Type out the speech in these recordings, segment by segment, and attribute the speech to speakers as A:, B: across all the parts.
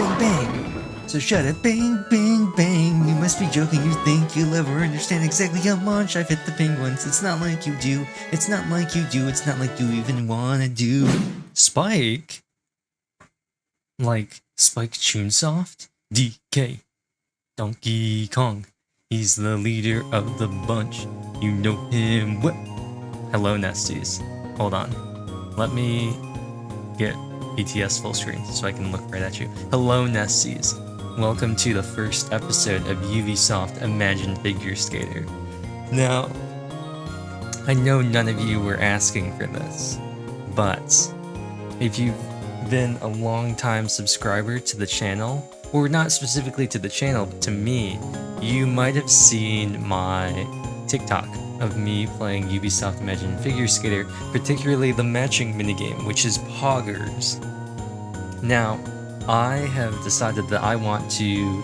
A: bang bang. So shut it, bang bang bang. You must be joking, you think you'll ever understand exactly how much I've hit the penguins. It's not like you do, it's not like you do, it's not like you even wanna do. Spike? Like Spike Chunsoft? DK. Donkey Kong. He's the leader of the bunch. You know him well. Hello, Nesties. Hold on. Let me get BTS full screen so I can look right at you. Hello, Nesties. Welcome to the first episode of Ubisoft Imagine Figure Skater. Now, I know none of you were asking for this, but if you've been a long-time subscriber to the channel, or not specifically to the channel, but to me, you might have seen my TikTok of me playing Ubisoft Imagine Figure Skater, particularly the matching minigame, which is Poggers. Now, I have decided that I want to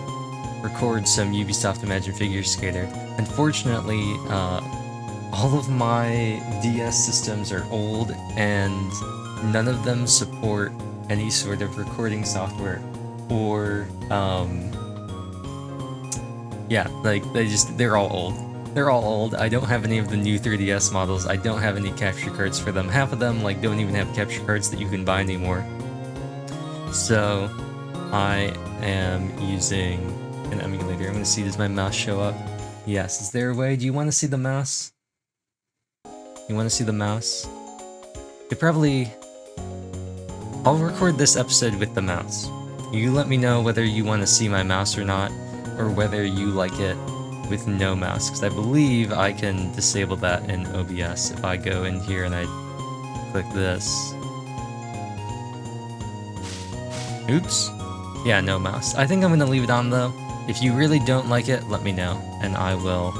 A: record some Ubisoft Imagine Figure Skater. Unfortunately, all of my DS systems are old and none of them support any sort of recording software or yeah, like they're all old. They're all old. I don't have any of the new 3DS models. I don't have any capture cards for them. Half of them like don't even have capture cards that you can buy anymore. So I am using an emulator. I'm gonna see, does my mouse show up? Yes. Is there a way? Do you want to see the mouse? You want to see the mouse? I'll record this episode with the mouse. You let me know whether you want to see my mouse or not, or whether you like it with no mouse, because I believe I can disable that in OBS if I go in here and I click this. Oops. Yeah, no mouse. I think I'm going to leave it on though. If you really don't like it, let me know, and I will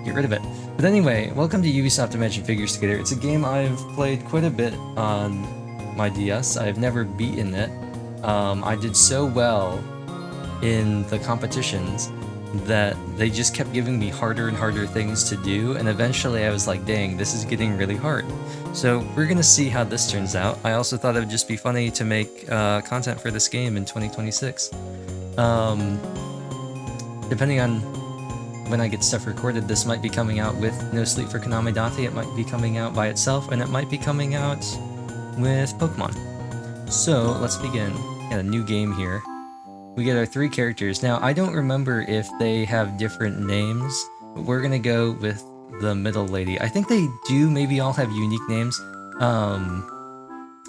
A: get rid of it. But anyway, welcome to Ubisoft Imagine Figure Skater. It's a game I've played quite a bit on my DS. I've never beaten it. I did so well in the competitions that they just kept giving me harder and harder things to do, and eventually I was like, dang, this is getting really hard. So we're gonna see how this turns out. I also thought it would just be funny to make content for this game in 2026. Depending on when I get stuff recorded, this might be coming out with No Sleep for Konami Date, it might be coming out by itself, and it might be coming out with Pokemon. So let's begin. Got a new game here. We get our 3 characters. Now, I don't remember if they have different names, but we're gonna go with the middle lady. I think they do maybe all have unique names.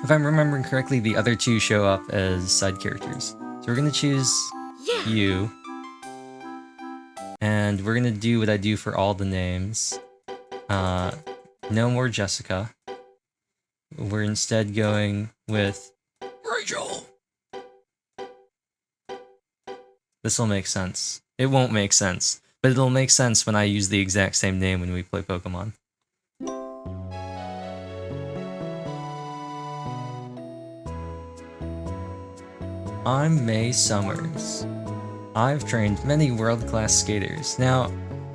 A: If I'm remembering correctly, the other 2 show up as side characters. So we're gonna choose you. And we're gonna do what I do for all the names. No more Jessica. We're instead going with Rachel. This will make sense. It won't make sense, but it'll make sense when I use the exact same name when we play Pokemon. I'm May Summers. I've trained many world-class skaters. Now,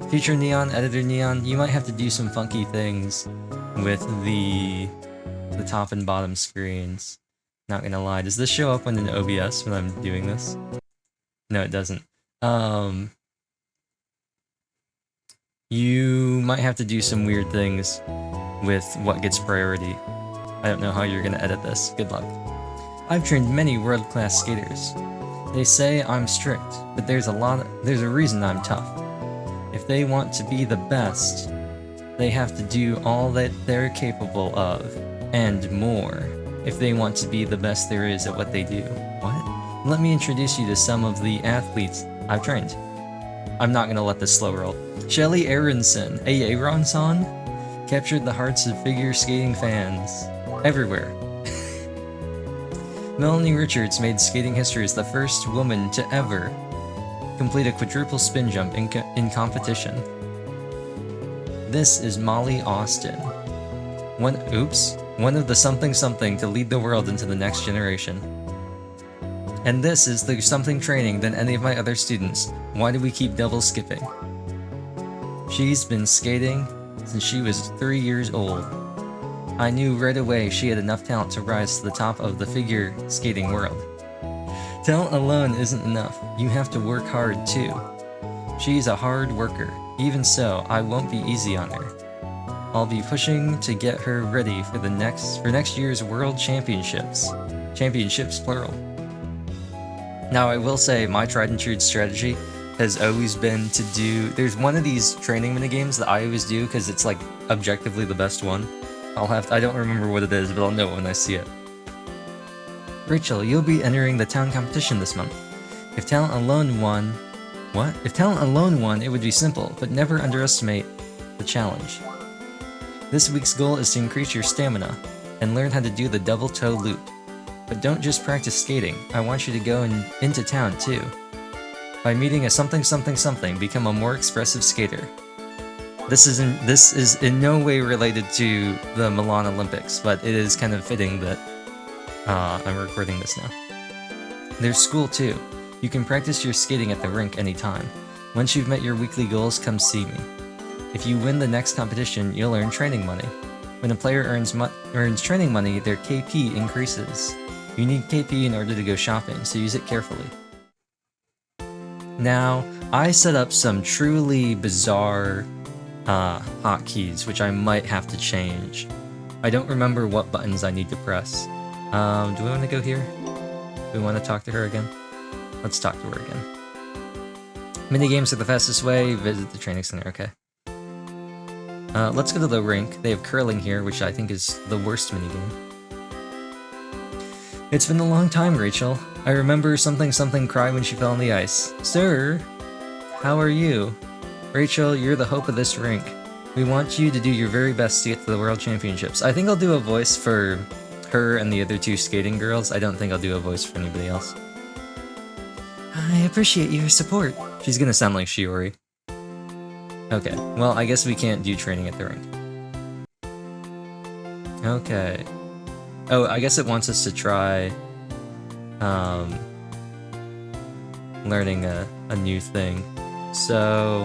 A: Future Neon, Editor Neon, you might have to do some funky things with the top and bottom screens. Not gonna lie, does this show up on an OBS when I'm doing this? No, it doesn't. You might have to do some weird things with what gets priority. I don't know how you're gonna edit this. Good luck. I've trained many world-class skaters. They say I'm strict, but there's a reason I'm tough. If they want to be the best, they have to do all that they're capable of, and more, if they want to be the best there is at what they do. What? Let me introduce you to some of the athletes I've trained. I'm not gonna let this slow roll. Shelly Aronson, Aaronson, captured the hearts of figure skating fans everywhere. Melanie Richards made skating history as the first woman to ever complete a quadruple spin jump in competition. This is Molly Austin. One of the something to lead the world into the next generation. And this is the something training than any of my other students. Why do we keep double skipping? She's been skating since she was 3 years old. I knew right away she had enough talent to rise to the top of the figure skating world. Talent alone isn't enough. You have to work hard too. She's a hard worker. Even so, I won't be easy on her. I'll be pushing to get her ready for next year's World Championships. Championships plural. Now I will say my tried and true strategy has always been to do, there's one of these training minigames that I always do because it's like objectively the best one. I don't remember what it is, but I'll know it when I see it. Rachel, you'll be entering the town competition this month. If talent alone won, what? If talent alone won, it would be simple, but never underestimate the challenge. This week's goal is to increase your stamina and learn how to do the double toe loop. But don't just practice skating, I want you to go into town too. By meeting a something, become a more expressive skater. This is in no way related to the Milan Olympics, but it is kind of fitting that I'm recording this now. There's school too. You can practice your skating at the rink anytime. Once you've met your weekly goals, come see me. If you win the next competition, you'll earn training money. When a player earns training money, their KP increases. You need KP in order to go shopping, so use it carefully. Now, I set up some truly bizarre hotkeys, which I might have to change. I don't remember what buttons I need to press. Do we want to go here? Do we want to talk to her again? Let's talk to her again. Minigames are the fastest way. Visit the training center, okay. Let's go to the rink. They have curling here, which I think is the worst minigame. It's been a long time, Rachel. I remember something cry when she fell on the ice. Sir, how are you? Rachel, you're the hope of this rink. We want you to do your very best to get to the World Championships. I think I'll do a voice for her and the other two skating girls. I don't think I'll do a voice for anybody else. I appreciate your support. She's gonna sound like Shiori. Okay, well, I guess we can't do training at the rink. Okay. Oh, I guess it wants us to try learning a new thing. So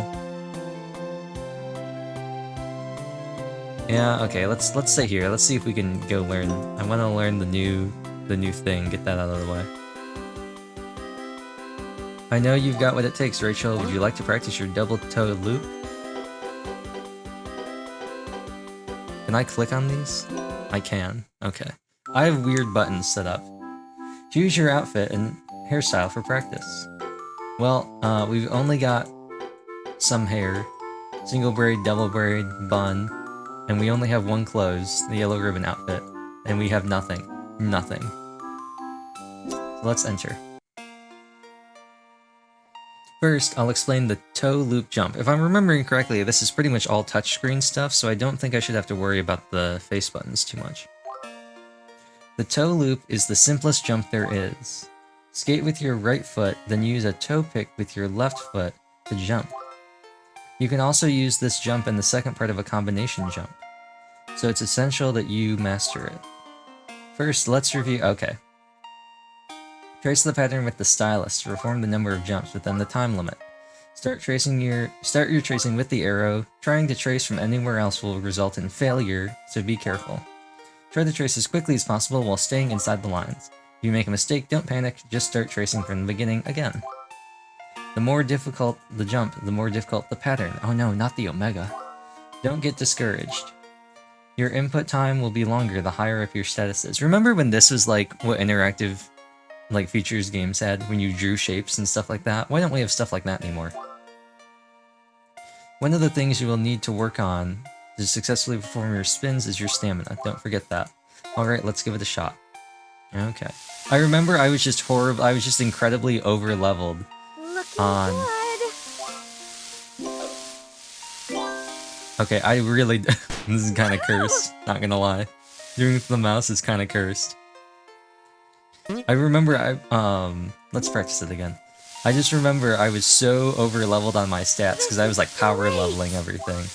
A: yeah, okay, let's stay here. Let's see if we can go learn. I want to learn the new thing, get that out of the way. I know you've got what it takes, Rachel. Would you like to practice your double toe loop? Can I click on these? I can. Okay. I have weird buttons set up. Choose your outfit and hairstyle for practice. Well, we've only got some hair. Single braid, double braid, bun. And we only have one clothes, the yellow ribbon outfit. And we have nothing. Nothing. So let's enter. First, I'll explain the toe loop jump. If I'm remembering correctly, this is pretty much all touchscreen stuff, so I don't think I should have to worry about the face buttons too much. The toe loop is the simplest jump there is. Skate with your right foot, then use a toe pick with your left foot to jump. You can also use this jump in the second part of a combination jump, so it's essential that you master it. First, let's review. Okay. Trace the pattern with the stylus to perform the number of jumps within the time limit. Start your tracing with the arrow. Trying to trace from anywhere else will result in failure, so be careful. Try to trace as quickly as possible while staying inside the lines. If you make a mistake, don't panic, just start tracing from the beginning again. The more difficult the jump, the more difficult the pattern. Oh no, not the omega. Don't get discouraged. Your input time will be longer the higher up your status is. Remember when this was like what interactive features games had, when you drew shapes and stuff like that? Why don't we have stuff like that anymore? One of the things you will need to work on to successfully perform your spins is your stamina. Don't forget that. Alright, let's give it a shot. Okay. I remember I was just horrible. I was just incredibly over-leveled on... Okay, I really... This is kind of cursed, not gonna lie. Doing it with the mouse is kind of cursed. I remember let's practice it again. I just remember I was so over-leveled on my stats because I was like power leveling everything.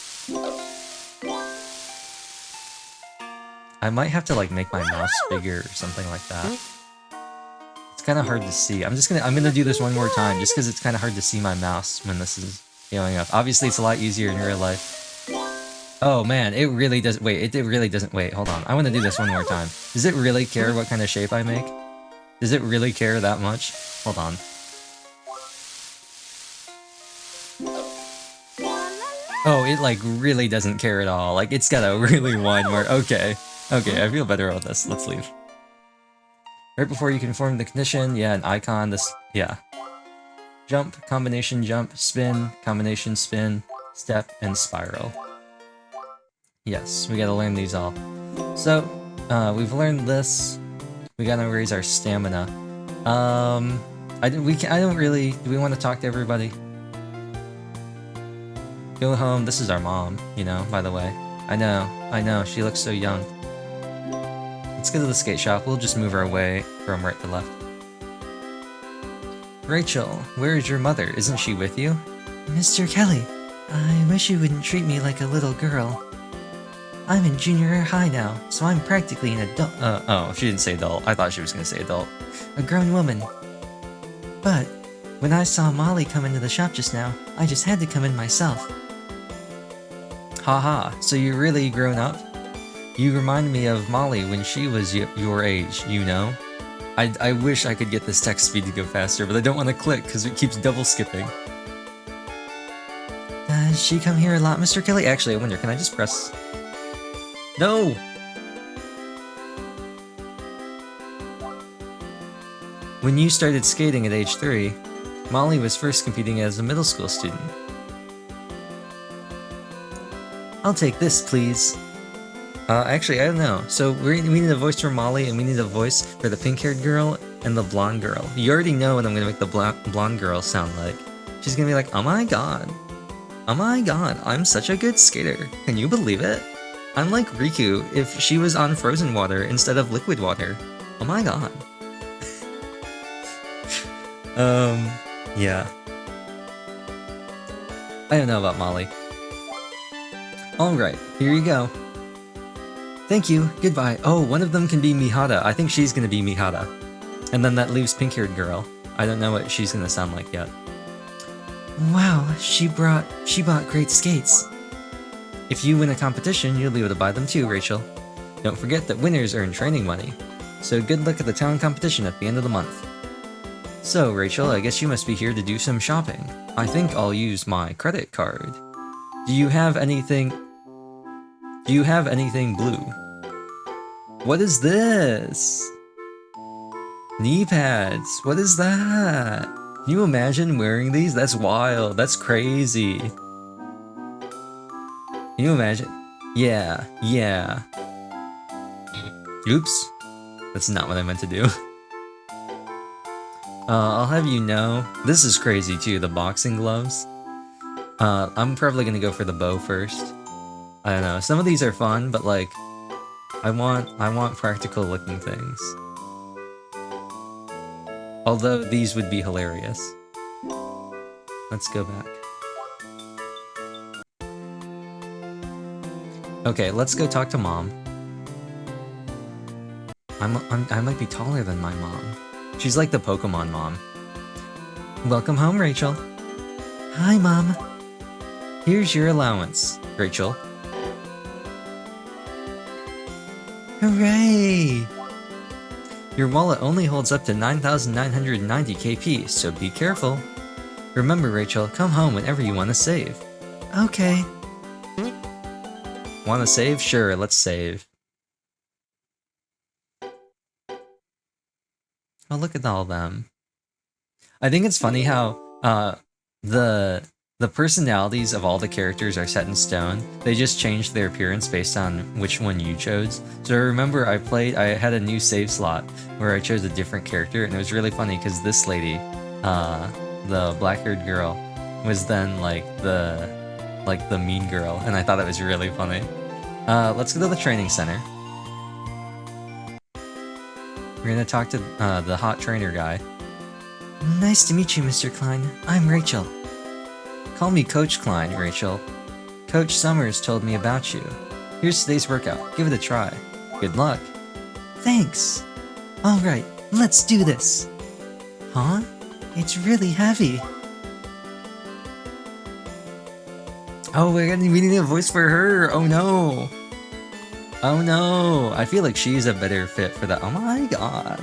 A: I might have to like make my mouse bigger or something like that. It's kind of hard to see. I'm gonna do this one more time just because it's kind of hard to see my mouse when this is going up. Obviously it's a lot easier in real life. Oh man, it really does. Wait, it really doesn't. Wait, hold on. I want to do this one more time. Does it really care what kind of shape I make? Does it really care that much? Hold on. Oh, it like really doesn't care at all. Like it's got a really wide mark. Okay. Okay, I feel better about this. Let's leave. Right before you can form the condition, yeah, an icon, this, yeah. Jump, combination jump, spin, combination spin, step, and spiral. Yes, we gotta learn these all. So, we've learned this. We gotta raise our stamina. I don't really, do we want to talk to everybody? Go home, this is our mom, you know, by the way. I know, she looks so young. Let's go to the skate shop, we'll just move our way from right to left. Rachel, where is your mother? Isn't she with you? Mr. Kelly, I wish you wouldn't treat me like a little girl. I'm in junior high now, so I'm practically an adult. Oh, she didn't say adult. I thought she was gonna say adult. A grown woman. But, when I saw Molly come into the shop just now, I just had to come in myself. Haha, so you're really grown up? You remind me of Molly when she was your age, you know? I wish I could get this text speed to go faster, but I don't want to click because it keeps double skipping. Does she come here a lot, Mr. Kelly? Actually, I wonder, can I just press... No! When you started skating at age 3, Molly was first competing as a middle school student. I'll take this, please. Actually, I don't know. So we need a voice for Molly, and we need a voice for the pink-haired girl and the blonde girl. You already know what I'm gonna make the blonde girl sound like. She's gonna be like, oh my god, I'm such a good skater. Can you believe it? I'm like Riku if she was on frozen water instead of liquid water. Oh my god. Yeah. I don't know about Molly. Alright, here you go. Thank you, goodbye. Oh, one of them can be Mihara. I think she's gonna be Mihara. And then that leaves pink-haired girl. I don't know what she's gonna sound like yet. Wow, she bought great skates. If you win a competition, you'll be able to buy them too, Rachel. Don't forget that winners earn training money. So good luck at the town competition at the end of the month. So, Rachel, I guess you must be here to do some shopping. I think I'll use my credit card. Do you have anything blue? What is this? Knee pads. What is that? Can you imagine wearing these? That's wild. That's crazy. Can you imagine? Yeah. Oops. That's not what I meant to do. I'll have you know, this is crazy too, the boxing gloves. I'm probably gonna go for the bow first. I don't know, some of these are fun, but like, I want practical looking things. Although these would be hilarious. Let's go back. Okay, let's go talk to Mom. I might be taller than my mom. She's like the Pokemon mom. Welcome home, Rachel. Hi, Mom. Here's your allowance, Rachel. Hooray! Your wallet only holds up to 9,990 KP, so be careful. Remember, Rachel, come home whenever you want to save. Okay. Want to save? Sure, let's save. Oh, look at all of them. I think it's funny how the personalities of all the characters are set in stone. They just changed their appearance based on which one you chose. So remember I had a new save slot where I chose a different character, and it was really funny because this lady, the black-haired girl, was then like the mean girl, and I thought it was really funny. Let's go to the training center. We're gonna talk to the hot trainer guy. Nice to meet you, Mr. Klein. I'm Rachel. Call me Coach Klein, Rachel. Coach Summers told me about you. Here's today's workout. Give it a try. Good luck. Thanks. Alright, let's do this. Huh? It's really heavy. Oh, we need a voice for her. Oh no. Oh no. I feel like she's a better fit for that. Oh my god.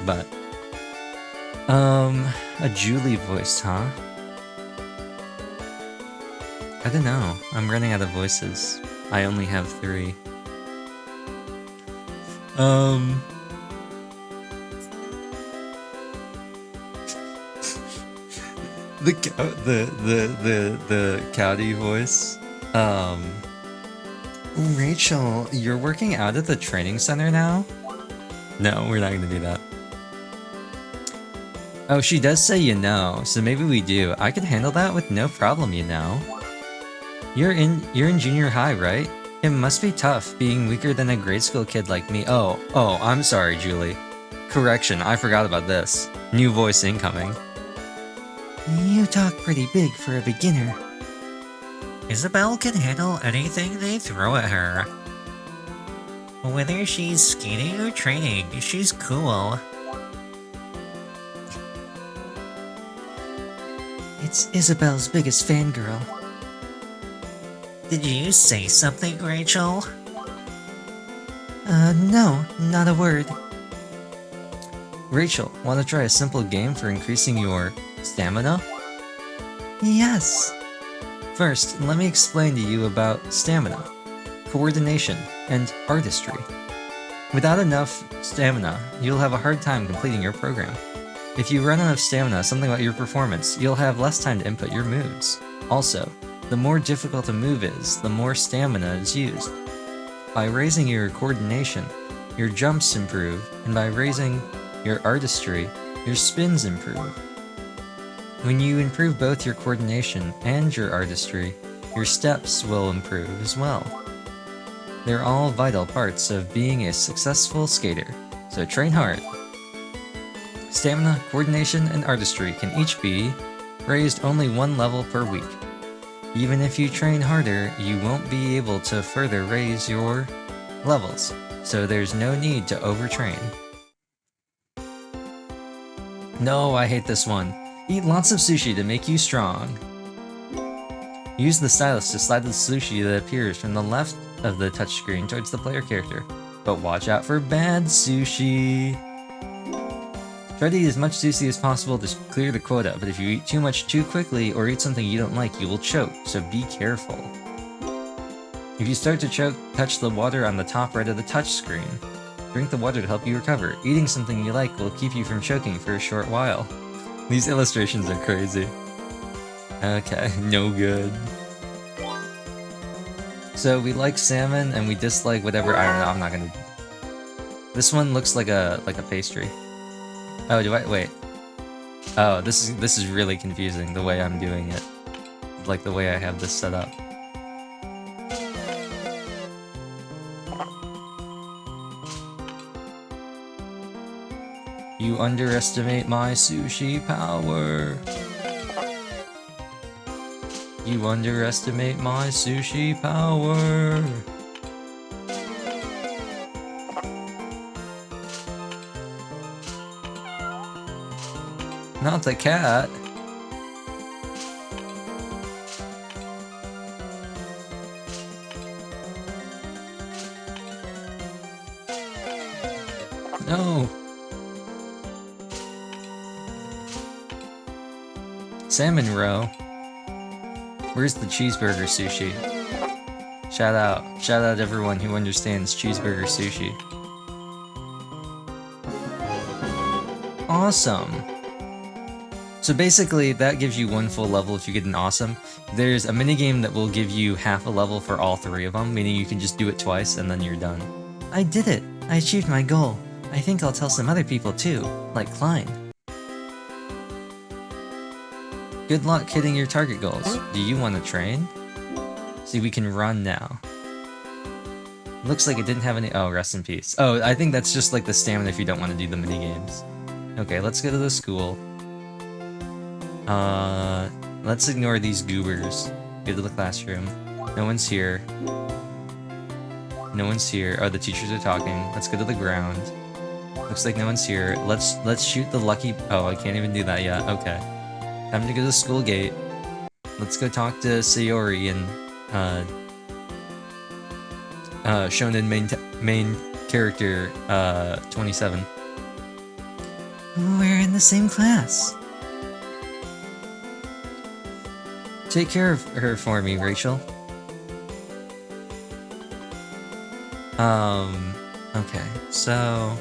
A: But a Julie voice, huh? I don't know. I'm running out of voices. I only have 3. The Cowdy voice. Rachel, you're working out at the training center now? No, we're not gonna do that. Oh, she does say you know, so maybe we do. I can handle that with no problem, you know. You're in junior high, right? It must be tough being weaker than a grade school kid like me. Oh, I'm sorry, Julie. Correction, I forgot about this. New voice incoming. You talk pretty big for a beginner. Isabelle can handle anything they throw at her. Whether she's skating or training, she's cool. It's Isabelle's biggest fangirl. Did you say something, Rachel? No, not a word. Rachel, want to try a simple game for increasing your stamina? Yes. First, let me explain to you about stamina, coordination, and artistry. Without enough stamina, you'll have a hard time completing your program. If you run out of stamina, something about your performance, you'll have less time to input your moves. Also, the more difficult a move is, the more stamina is used. By raising your coordination, your jumps improve, and by raising your artistry, your spins improve. When you improve both your coordination and your artistry, your steps will improve as well. They're all vital parts of being a successful skater, so train hard. Stamina, coordination, and artistry can each be raised only 1 level per week. Even if you train harder, you won't be able to further raise your levels, so there's no need to overtrain. No, I hate this one. Eat lots of sushi to make you strong. Use the stylus to slide the sushi that appears from the left of the touchscreen towards the player character, but watch out for bad sushi. Try to eat as much sushi as possible to clear the quota, but if you eat too much too quickly or eat something you don't like, you will choke, so be careful. If you start to choke, touch the water on the top right of the touchscreen. Drink the water to help you recover. Eating something you like will keep you from choking for a short while. These illustrations are crazy. Okay, no good. So we like salmon and we dislike whatever, I don't know, I'm not gonna... This one looks like a pastry. Oh, do I? Wait. Oh, this is really confusing, the way I'm doing it. Like the way I have this set up. You underestimate my sushi power. You underestimate my sushi power. Not the cat. No. Salmon roe. Where's the cheeseburger sushi? Shout out everyone who understands cheeseburger sushi. Awesome. So basically, that gives you 1 full level if you get an awesome. There's a minigame that will give you half a level for all 3 of them, meaning you can just do it twice and then you're done. I did it! I achieved my goal. I think I'll tell some other people too, like Klein. Good luck hitting your target goals. Do you want to train? See, we can run now. Looks like it didn't have any- oh, rest in peace. Oh, I think that's just like the stamina if you don't want to do the minigames. Okay, let's go to the school. Let's ignore these goobers. Go to the classroom. No one's here. No one's here. Oh, the teachers are talking. Let's go to the ground. Looks like no one's here. Let's shoot the lucky... oh, I can't even do that yet. Okay. Time to go to the school gate. let's go talk to Sayori and Shonen main character 27. We're in the same class. Take care of her for me, Rachel. Okay, so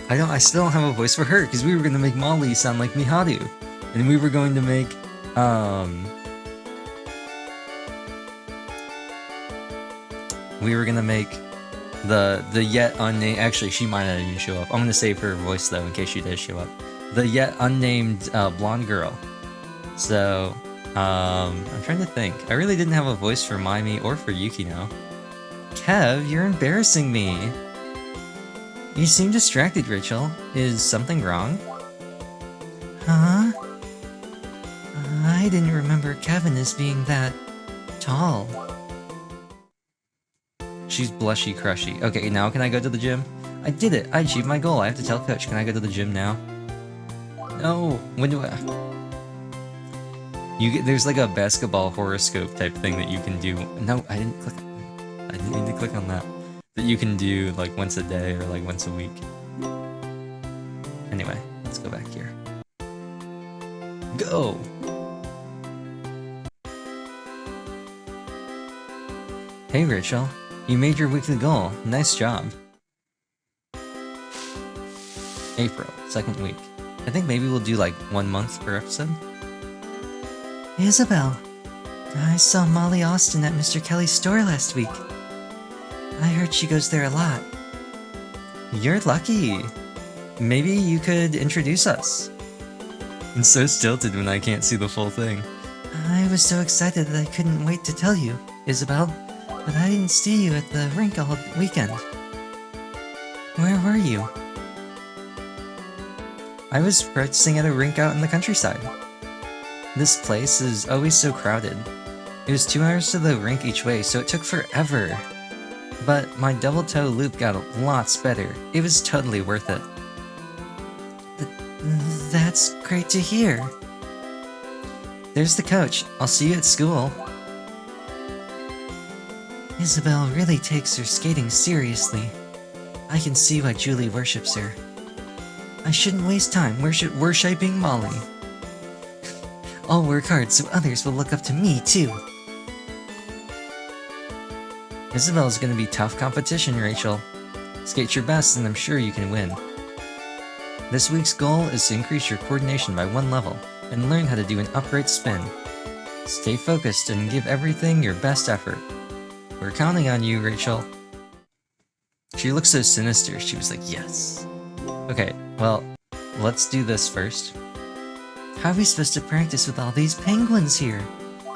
A: I still don't have a voice for her because we were gonna make Molly sound like Miharu, and we were going to make the yet unnamed. Actually, she might not even show up. I'm gonna save her voice though in case she does show up. The yet unnamed blonde girl. So I'm trying to think. I really didn't have a voice for Maimi or for Yukino. Kev, you're embarrassing me. You seem distracted, Rachel. Is something wrong? Huh? I didn't remember Kevin as being that tall. She's blushy crushy. Okay, now can I go to the gym? I did it! I achieved my goal. I have to tell Coach. Can I go to the gym now? No! When do I... There's like a basketball horoscope type thing that you can do. No, I didn't click... I didn't need to click on that. That you can do like once a day or like once a week. Anyway, let's go back here. Go! Hey Rachel, you made your weekly goal. Nice job. April, 2nd week. I think maybe we'll do like 1 month per episode. Isabel, I saw Molly Austin at Mr. Kelly's store last week. I heard she goes there a lot. You're lucky. Maybe you could introduce us. I'm so stilted when I can't see the full thing. I was so excited that I couldn't wait to tell you, Isabel, but I didn't see you at the rink all weekend. Where were you? I was practicing at a rink out in the countryside. This place is always so crowded. It was 2 hours to the rink each way, so it took forever. But my double toe loop got lots better. It was totally worth it. That's great to hear. There's the coach. I'll see you at school. Isabel really takes her skating seriously. I can see why Julie worships her. I shouldn't waste time worshipping Molly. I'll work hard so others will look up to me too. Isabel's gonna be tough competition, Rachel. Skate your best and I'm sure you can win. This week's goal is to increase your coordination by 1 level and learn how to do an upright spin. Stay focused and give everything your best effort. We're counting on you, Rachel. She looks so sinister, she was like, yes. Okay, well, let's do this first. How are we supposed to practice with all these penguins here?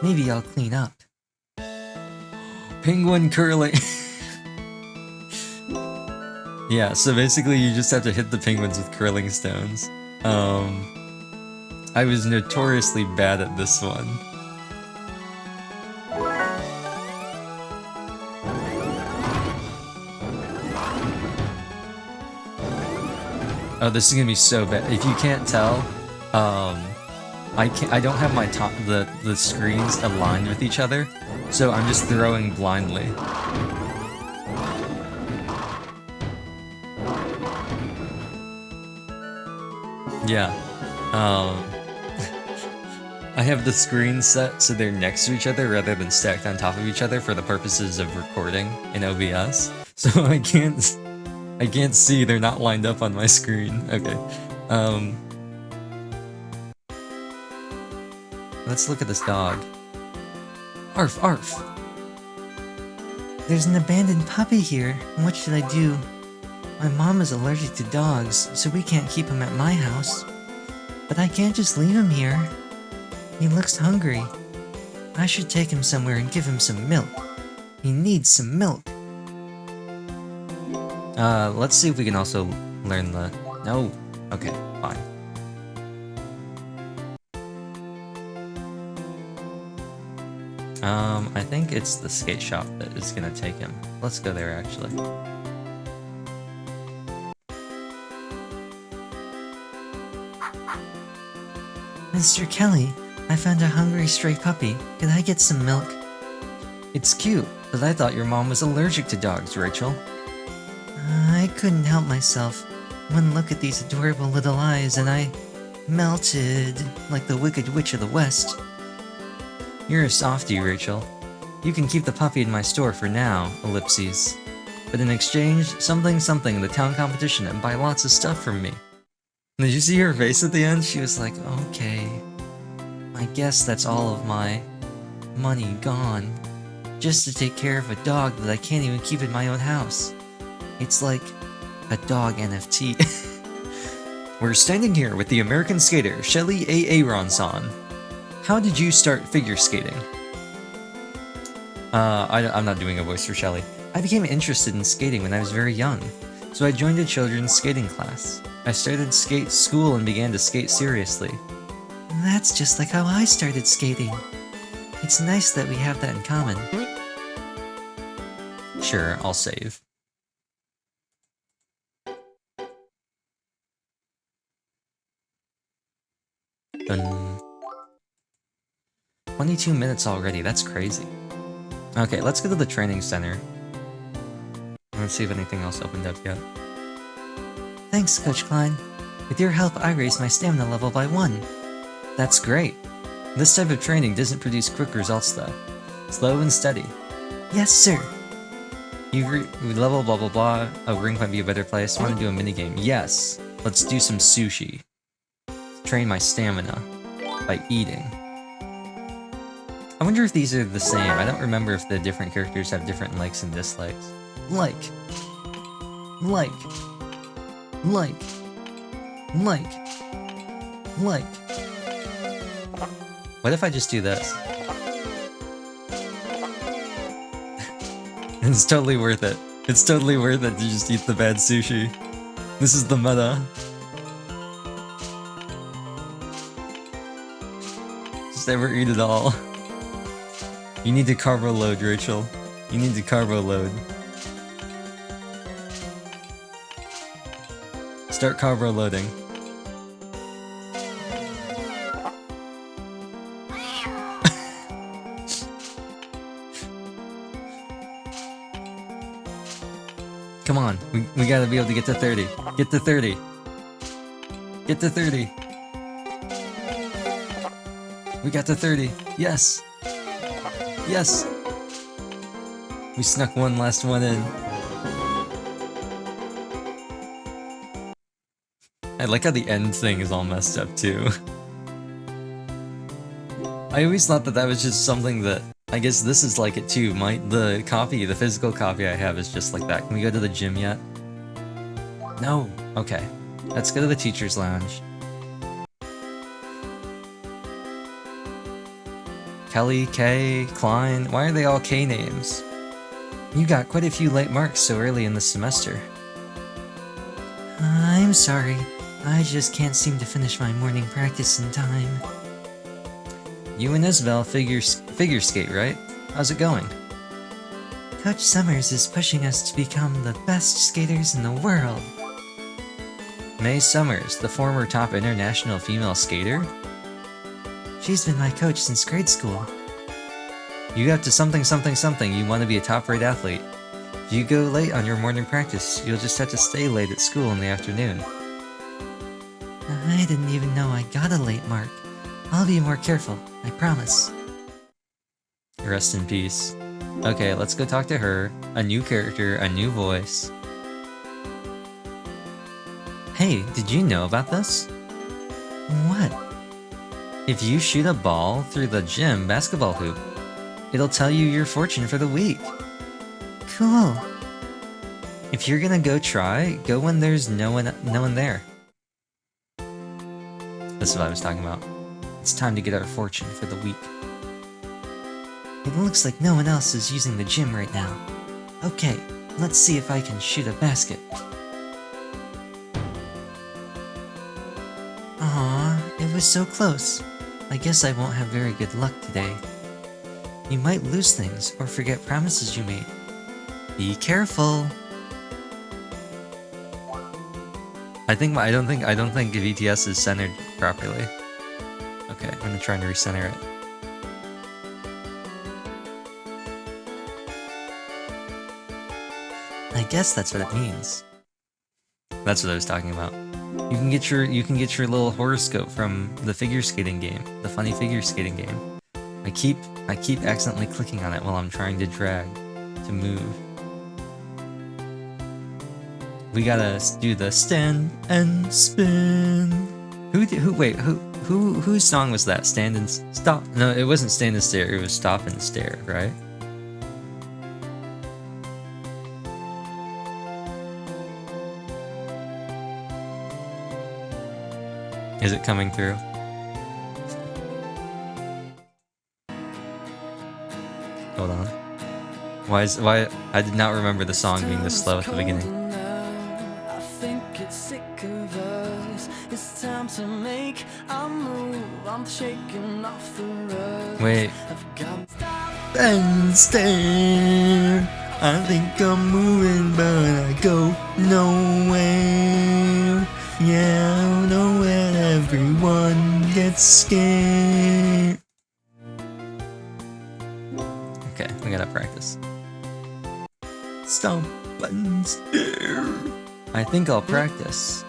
A: Maybe I'll clean up. Penguin curling. Yeah, so basically you just have to hit the penguins with curling stones. I was notoriously bad at this one. Oh, this is gonna be so bad. If you can't tell, I don't have my the screens aligned with each other, so I'm just throwing blindly. Yeah. I have the screens set so they're next to each other rather than stacked on top of each other for the purposes of recording in OBS. So I can't see, they're not lined up on my screen. Okay. Let's look at this dog. Arf, arf! There's an abandoned puppy here. What should I do? My mom is allergic to dogs, so we can't keep him at my house. But I can't just leave him here. He looks hungry. I should take him somewhere and give him some milk. He needs some milk. Let's see if we can also learn the... No. Okay, fine. I think it's the skate shop that is gonna take him. Let's go there, actually. Mr. Kelly, I found a hungry stray puppy. Could I get some milk? It's cute, but I thought your mom was allergic to dogs, Rachel. I couldn't help myself. One look at these adorable little eyes and I melted like the Wicked Witch of the West. You're a softie, Rachel. You can keep the puppy in my store for now, ellipses. But in exchange, something in the town competition and buy lots of stuff from me. Did you see her face at the end? She was like, okay, I guess that's all of my money gone. Just to take care of a dog that I can't even keep in my own house. It's like a dog NFT. We're standing here with the American skater, Shelly A. Aronson. How did you start figure skating? I'm not doing a voice for Shelly. I became interested in skating when I was very young, so I joined a children's skating class. I started skate school and began to skate seriously. That's just like how I started skating. It's nice that we have that in common. Sure, I'll save. Dun. 22 minutes already, that's crazy. Okay, let's go to the training center. Let's see if anything else opened up yet. Thanks, Coach Klein. With your help, I raised my stamina level by 1. That's great. This type of training doesn't produce quick results though. Slow and steady. Yes, sir. You level blah blah blah. A ring might be a better place. Want to do a minigame? Yes. Let's do some sushi. Train my stamina by eating. I wonder if these are the same. I don't remember if the different characters have different likes and dislikes. Like. What if I just do this? It's totally worth it. It's totally worth it to just eat the bad sushi. This is the meta. Just never eat it all. You need to carbo load, Rachel. You need to carbo load. Start carbo loading. Come on, we gotta be able to get to 30. Get to 30. Get to 30. We got to 30. Yes. Yes. We snuck one last one in. I like how the end thing is all messed up too. I always thought that was just something that, I guess this is like it too. The physical copy I have is just like that. Can we go to the gym yet? No. Okay. Let's go to the teacher's lounge. Kelly, K, Klein, why are they all K names? You got quite a few late marks so early in the semester. I'm sorry. I just can't seem to finish my morning practice in time. You and Isabel figure skate, right? How's it going? Coach Summers is pushing us to become the best skaters in the world. May Summers, the former top international female skater? She's been my coach since grade school. You got to something, you want to be a top-rate athlete. If you go late on your morning practice, you'll just have to stay late at school in the afternoon. I didn't even know I got a late mark. I'll be more careful, I promise. Rest in peace. Okay, let's go talk to her. A new character, a new voice. Hey, did you know about this? What? If you shoot a ball through the gym basketball hoop, it'll tell you your fortune for the week. Cool. If you're gonna go try, go when there's no one there. That's what I was talking about. It's time to get our fortune for the week. It looks like no one else is using the gym right now. Okay, let's see if I can shoot a basket. Aww, it was so close. I guess I won't have very good luck today. You might lose things or forget promises you made. Be careful. I don't think VTS is centered properly. Okay, I'm gonna try and recenter it. I guess that's what it means. That's what I was talking about. You can get your little horoscope from the figure skating game, the funny figure skating game. I keep accidentally clicking on it while I'm trying to drag to move. We gotta do the stand and spin. Whose song was that? Stand and stop. No, it wasn't stand and stare. It was stop and stare, right? Is it coming through? Hold on. Why I did not remember the song being this slow at the beginning.
B: I think it's sick of us. It's time to make a move. I'm shaking off the rust.
A: Wait.
B: I've got
A: And stare. I think I'm moving, but I go nowhere. Yeah, I don't know when everyone gets scared. Okay, we gotta practice. Stomp and stare. I think I'll practice.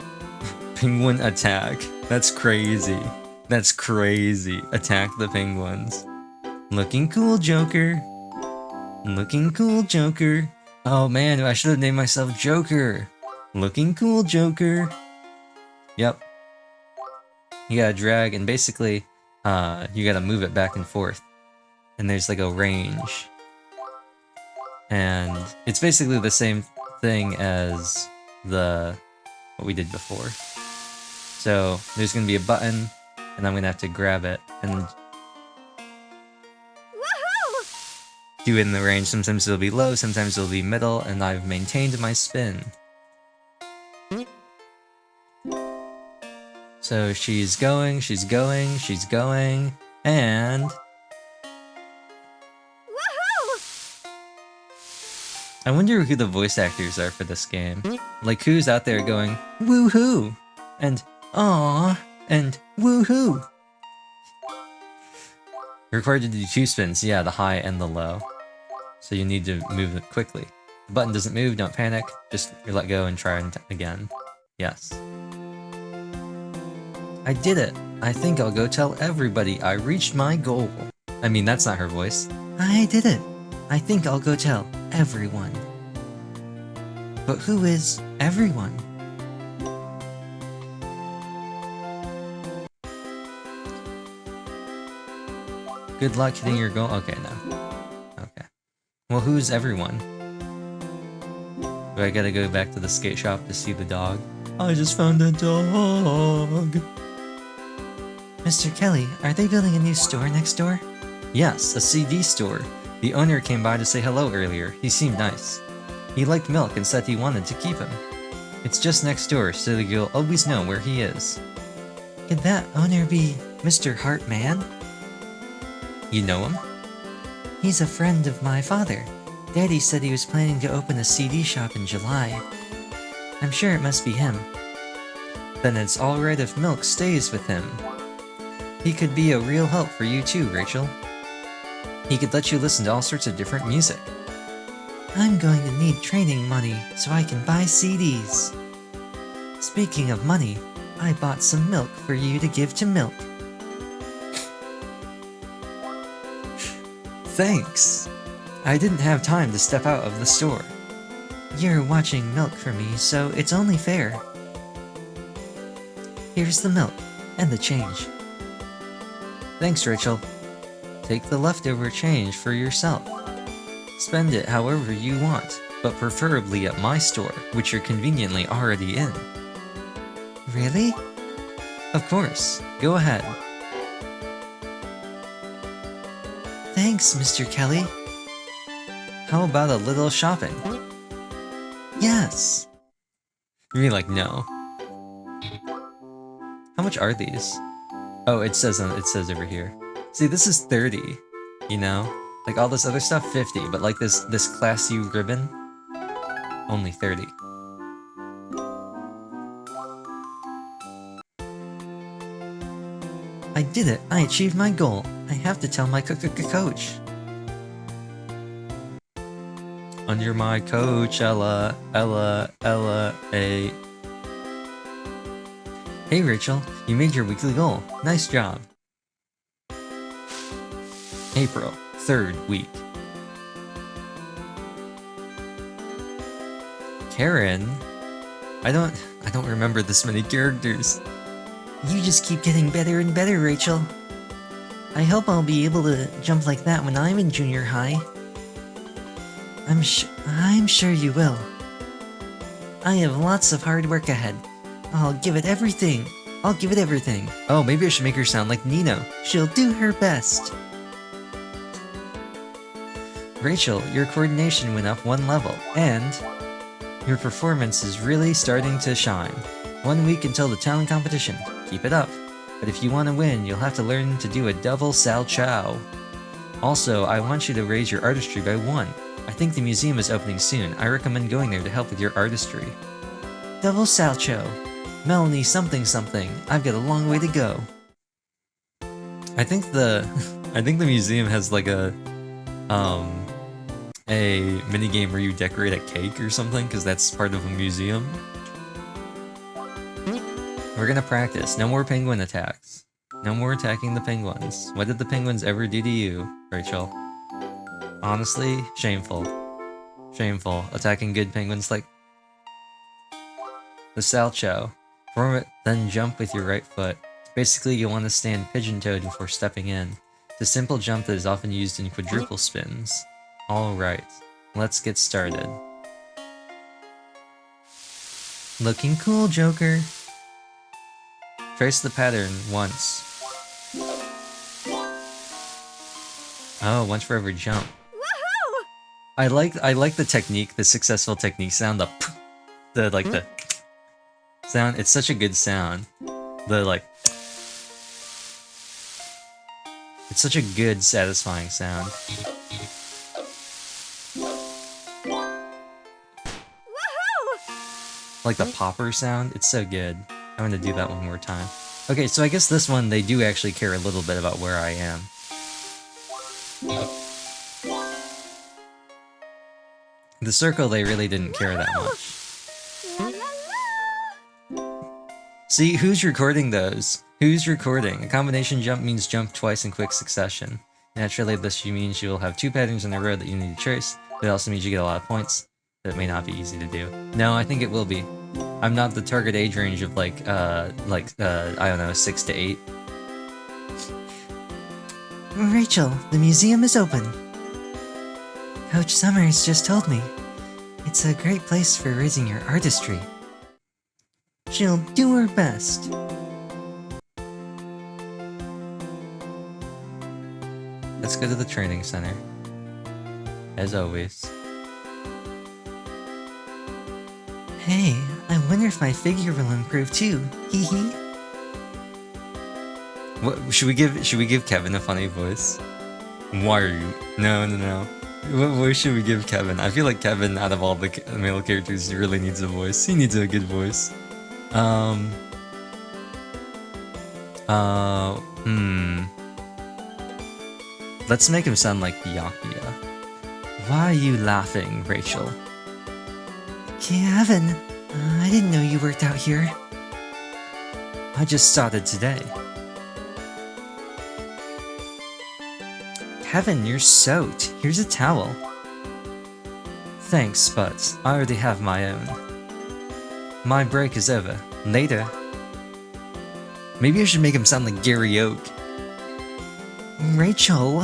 A: Penguin attack. That's crazy. That's crazy. Attack the penguins. Looking cool, Joker. Looking cool, Joker. Oh man, I should have named myself Joker. Looking cool, Joker. Yep. You gotta drag, and basically, you gotta move it back and forth. And there's like a range. And it's basically the same thing as what we did before. So there's gonna be a button, and I'm gonna have to grab it and do it in the range. Sometimes it'll be low, sometimes it'll be middle, and I've maintained my spin. So she's going, and... I wonder who the voice actors are for this game. Like, who's out there going, woohoo, and aww, and woohoo? You're required to do 2 spins, yeah, the high and the low. So you need to move it quickly. The button doesn't move, don't panic, just let go and try again. Yes. I did it! I think I'll go tell everybody I reached my goal. I mean, that's not her voice. I did it! I think I'll go tell everyone. But who is everyone? Good luck hitting your goal. Okay, no. Okay. Well, who's everyone? Do I gotta go back to the skate shop to see the dog? I just found a dog! Mr. Kelly, are they building a new store next door? Yes, a CD store. The owner came by to say hello earlier. He seemed nice. He liked Milk and said he wanted to keep him. It's just next door, so that you'll always know where he is. Could that owner be Mr. Hartman? You know him? He's a friend of my father. Daddy said he was planning to open a CD shop in July. I'm sure it must be him. Then it's alright if Milk stays with him. He could be a real help for you too, Rachel. He could let you listen to all sorts of different music. I'm going to need training money so I can buy CDs. Speaking of money, I bought some milk for you to give to Milk. Thanks! I didn't have time to step out of the store. You're watching Milk for me, so it's only fair. Here's the milk, and the change. Thanks, Rachel. Take the leftover change for yourself. Spend it however you want, but preferably at my store, which you're conveniently already in. Really? Of course. Go ahead. Thanks, Mr. Kelly. How about a little shopping? Yes! You mean like no? How much are these? Oh, it says over here. See, this is 30, you know? Like all this other stuff, 50, but like this Class U ribbon, only 30. I did it! I achieved my goal! I have to tell my coach! Under my coach, Ella, A. Hey Rachel, you made your weekly goal. Nice job. April, 3rd week. Karen? I don't remember this many characters. You just keep getting better and better, Rachel. I hope I'll be able to jump like that when I'm in junior high. I'm sure you will. I have lots of hard work ahead. I'll give it everything. Oh, maybe I should make her sound like Nino. She'll do her best. Rachel, your coordination went up 1 level, and your performance is really starting to shine. 1 week until the talent competition. Keep it up. But if you want to win, you'll have to learn to do a double salchow. Also, I want you to raise your artistry by 1. I think the museum is opening soon. I recommend going there to help with your artistry. Double salcho. Melanie something something. I've got a long way to go. I think the museum has like a minigame where you decorate a cake or something, because that's part of a museum. We're gonna practice. No more penguin attacks. No more attacking the penguins. What did the penguins ever do to you, Rachel? Honestly, shameful. Shameful. Attacking good penguins like... The salchow. Form it, then jump with your right foot. Basically, you want to stand pigeon-toed before stepping in. It's a simple jump that is often used in quadruple spins. Alright, let's get started. Looking cool, Joker. Trace the pattern once. Oh, once for every jump. I like the technique, the successful technique sound, the sound. It's such a good sound. It's such a good, satisfying sound. Like the popper sound, it's so good. I'm gonna do that one more time. Okay, so I guess this one, they do actually care a little bit about where I am. The circle, they really didn't care that much. See, who's recording those? Who's recording? A combination jump means jump twice in quick succession. Naturally, this means you will have 2 patterns in a row that you need to trace, but it also means you get a lot of points. That may not be easy to do. No, I think it will be. I'm not the target age range of I don't know, 6 to 8. Rachel, the museum is open. Coach Summers just told me. It's a great place for raising your artistry. She'll do her best. Let's go to the training center. As always. Hey, I wonder if my figure will improve too. Hee hee. What should we give Kevin a funny voice? Why are you? No. What voice should we give Kevin? I feel like Kevin, out of all the male characters, really needs a voice. He needs a good voice. Let's make him sound like Byakuya. Why are you laughing, Rachel? Kevin, I didn't know you worked out here. I just started today. Kevin, you're soaked. Here's a towel. Thanks, but I already have my own. My break is over. Later. Maybe I should make him sound like Gary Oak. Rachel,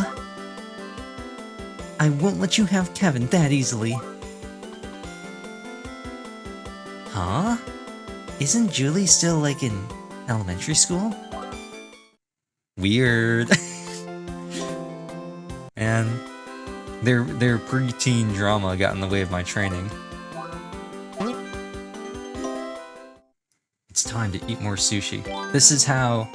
A: I won't let you have Kevin that easily. Huh? Isn't Julie still, like, in elementary school? Weird. And their preteen drama got in the way of my training. It's time to eat more sushi. This is how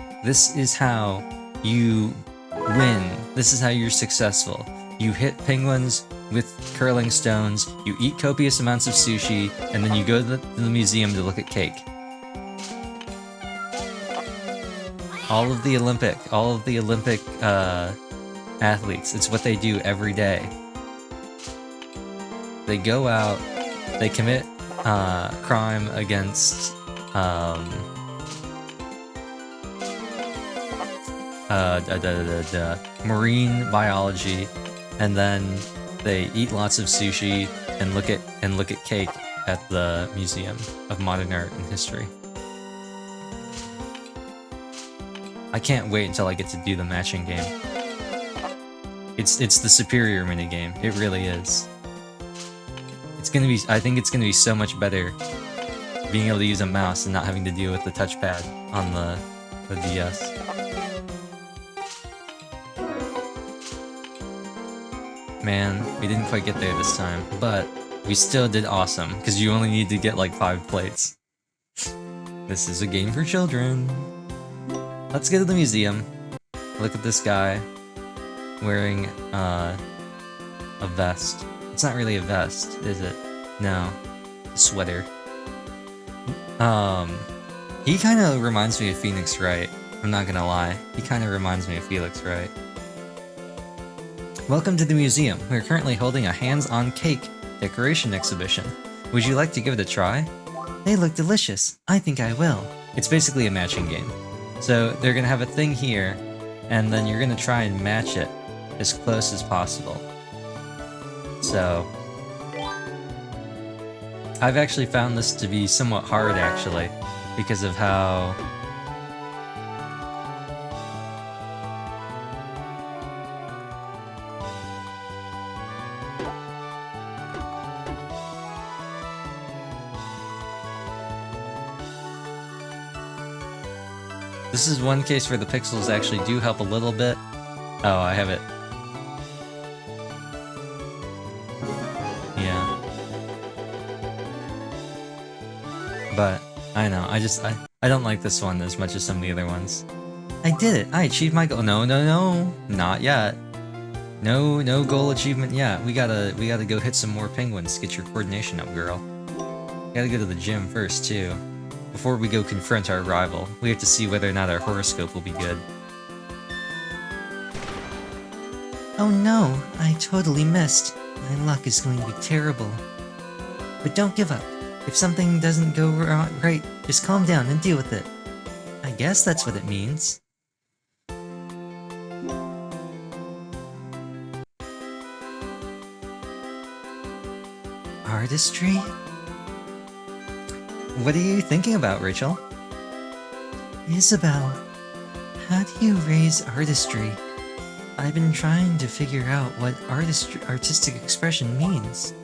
A: you win. This is how you're successful. You hit penguins with curling stones, you eat copious amounts of sushi, and then you go to the museum to look at cake. All of the Olympic athletes, it's what they do every day. They go out, they commit crime against marine biology, and then they eat lots of sushi and look at cake at the Museum of Modern Art and History. I can't wait until I get to do the matching game. It's the superior minigame. It really is. I think it's gonna be so much better being able to use a mouse and not having to deal with the touchpad on the DS. Man, we didn't quite get there this time, but we still did awesome, because you only need to get like 5 plates. This is a game for children. Let's go to the museum. Look at this guy wearing a vest. It's not really a vest, is it? No. A sweater. He kind of reminds me of Phoenix Wright. I'm not gonna lie. He kind of reminds me of Felix Wright. Welcome to the museum. We're currently holding a hands-on cake decoration exhibition. Would you like to give it a try? They look delicious. I think I will. It's basically a matching game. So they're gonna have a thing here, and then you're gonna try and match it as close as possible. So I've actually found this to be somewhat hard, actually, because of how this is one case where the pixels actually do help a little bit. Oh, I have it. Yeah. But, I know, I don't like this one as much as some of the other ones. I did it! I achieved my goal. No, not yet. No goal achievement yet. We gotta go hit some more penguins to get your coordination up, girl. Gotta go to the gym first, too. Before we go confront our rival, we have to see whether or not our horoscope will be good. Oh no, I totally missed. My luck is going to be terrible. But don't give up. If something doesn't go right, just calm down and deal with it. I guess that's what it means. Artistry? What are you thinking about, Rachel? Isabelle, how do you raise artistry? I've been trying to figure out what artistic expression means.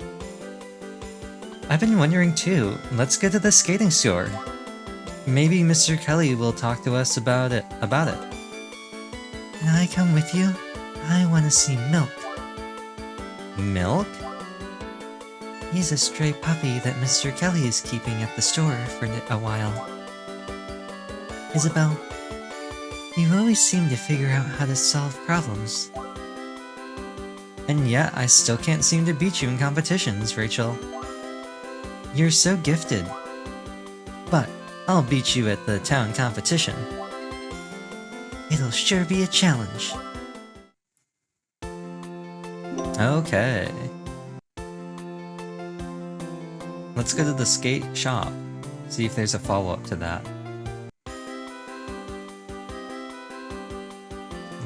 A: I've been wondering too. Let's go to the skating store. Maybe Mr. Kelly will talk to us about it. Can I come with you? I want to see Milk. Milk? He's a stray puppy that Mr. Kelly is keeping at the store for a while. Isabelle, you always seem to figure out how to solve problems. And yet, I still can't seem to beat you in competitions, Rachel. You're so gifted. But I'll beat you at the town competition. It'll sure be a challenge. Okay. Let's go to the skate shop. See if there's a follow-up to that.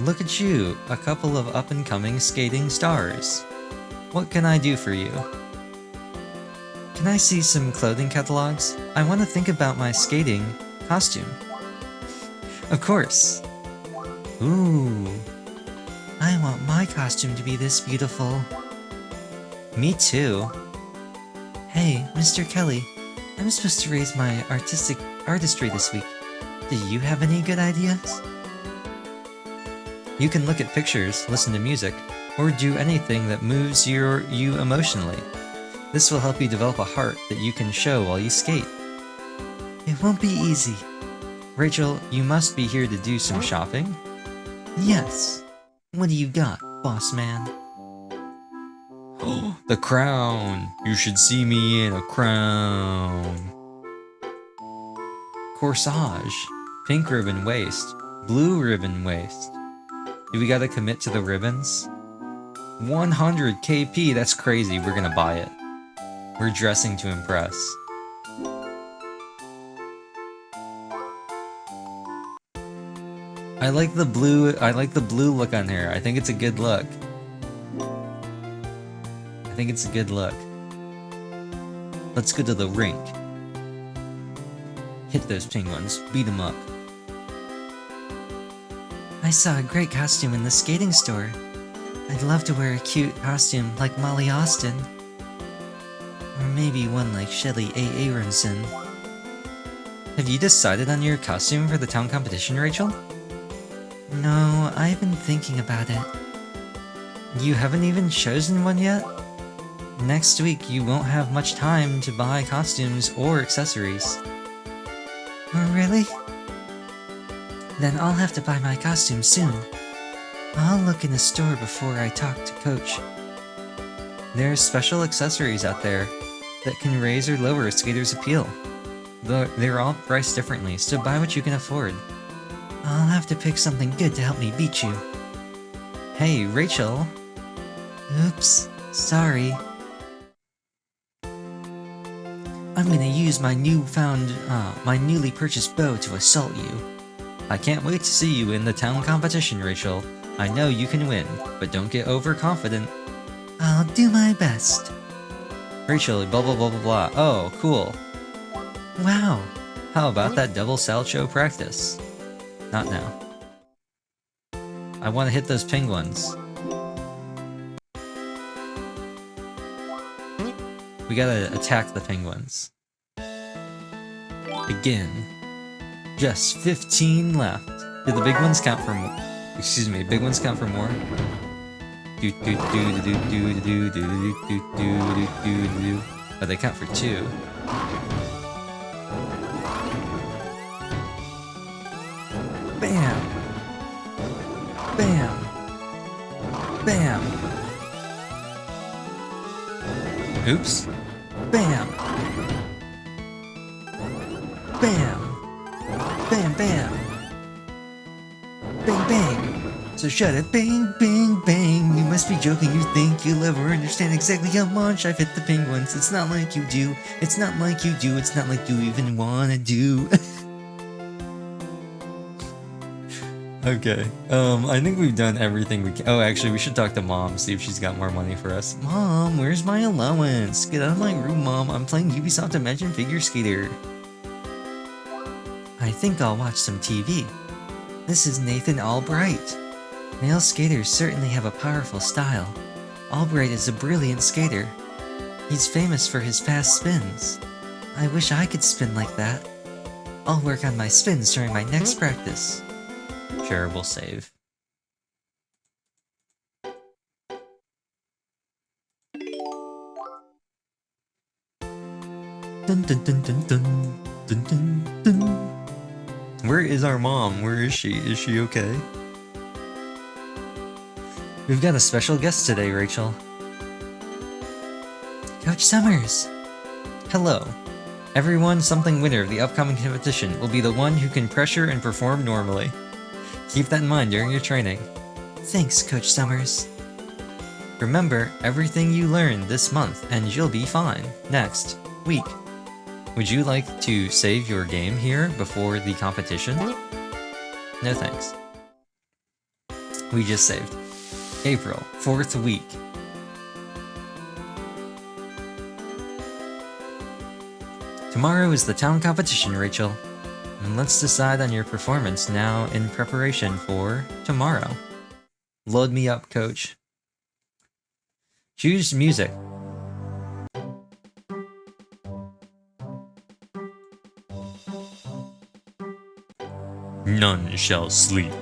A: Look at you, a couple of up-and-coming skating stars. What can I do for you? Can I see some clothing catalogs? I want to think about my skating costume. Of course. Ooh. I want my costume to be this beautiful. Me too. Hey, Mr. Kelly, I'm supposed to raise my artistry this week. Do you have any good ideas? You can look at pictures, listen to music, or do anything that moves you emotionally. This will help you develop a heart that you can show while you skate. It won't be easy. Rachel, you must be here to do some shopping? Yes. What do you got, boss man? The crown! You should see me in a crown. Corsage. Pink ribbon waist. Blue ribbon waist. Do we gotta commit to the ribbons? 100 KP, that's crazy. We're gonna buy it. We're dressing to impress. I like the blue look on her. I think it's a good look. Let's go to the rink. Hit those penguins. Beat them up. I saw a great costume in the skating store. I'd love to wear a cute costume like Molly Austin. Or maybe one like Shelly A. Aronson. Have you decided on your costume for the town competition, Rachel? No, I've been thinking about it. You haven't even chosen one yet? Next week you won't have much time to buy costumes or accessories. Oh, really? Then I'll have to buy my costume soon. I'll look in the store before I talk to Coach. There's special accessories out there that can raise or lower a skater's appeal. They're all priced differently, so buy what you can afford. I'll have to pick something good to help me beat you. Hey, Rachel. Oops, sorry. I'm gonna use my newly purchased bow to assault you. I can't wait to see you in the town competition, Rachel. I know you can win, but don't get overconfident. I'll do my best. Rachel, blah blah blah blah blah. Oh, cool. Wow. How about that double salcho practice? Not now. I want to hit those penguins. We gotta attack the penguins. Again. Just 15 left. Did the big ones count for more? Excuse me, big ones count for more? Do do do do do do do do do do do do. Oh, they count for 2. Bam! Bam! Bam! Oops! Bam! Bam! Bam, bam! Bang, bang! So shut it, bang, bang, bang! You must be joking, you think you'll ever understand exactly how much I've hit the penguins. It's not like you do, it's not like you do, it's not like you even wanna do. Okay, I think we've done everything we can. Oh, actually, we should talk to Mom, see if she's got more money for us. Mom, where's my allowance? Get out of my room, Mom. I'm playing Ubisoft Imagine Figure Skater. I think I'll watch some TV. This is Nathan Albright. Male skaters certainly have a powerful style. Albright is a brilliant skater. He's famous for his fast spins. I wish I could spin like that. I'll work on my spins during my next practice. Sure, we'll save. Dun dun dun dun dun dun dun dun. Where is our mom? Where is she? Is she okay? We've got a special guest today, Rachel. Coach Summers! Hello. Everyone something winner of the upcoming competition will be the one who can pressure and perform normally. Keep that in mind during your training. Thanks, Coach Summers. Remember everything you learned this month and you'll be fine next week. Would you like to save your game here before the competition? No thanks. We just saved. April, 4th week. Tomorrow is the town competition, Rachel. And let's decide on your performance now in preparation for tomorrow. Load me up, coach. Choose music. None shall sleep.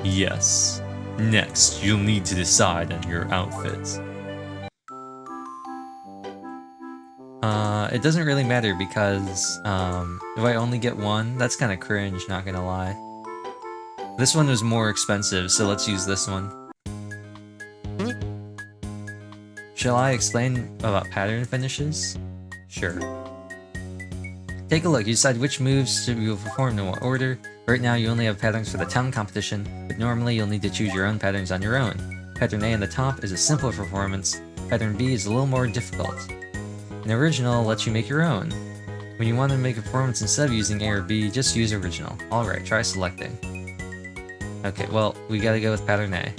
A: Yes. Next, you'll need to decide on your outfits. It doesn't really matter because, if I only get one, that's kind of cringe, not gonna lie. This one was more expensive, so let's use this one. Shall I explain about pattern finishes? Sure. Take a look, you decide which moves you will perform in what order. Right now you only have patterns for the town competition, but normally you'll need to choose your own patterns on your own. Pattern A in the top is a simpler performance, pattern B is a little more difficult. An original lets you make your own. When you want to make a performance instead of using A or B, just use original. Alright, try selecting. Okay, well, we gotta go with pattern A.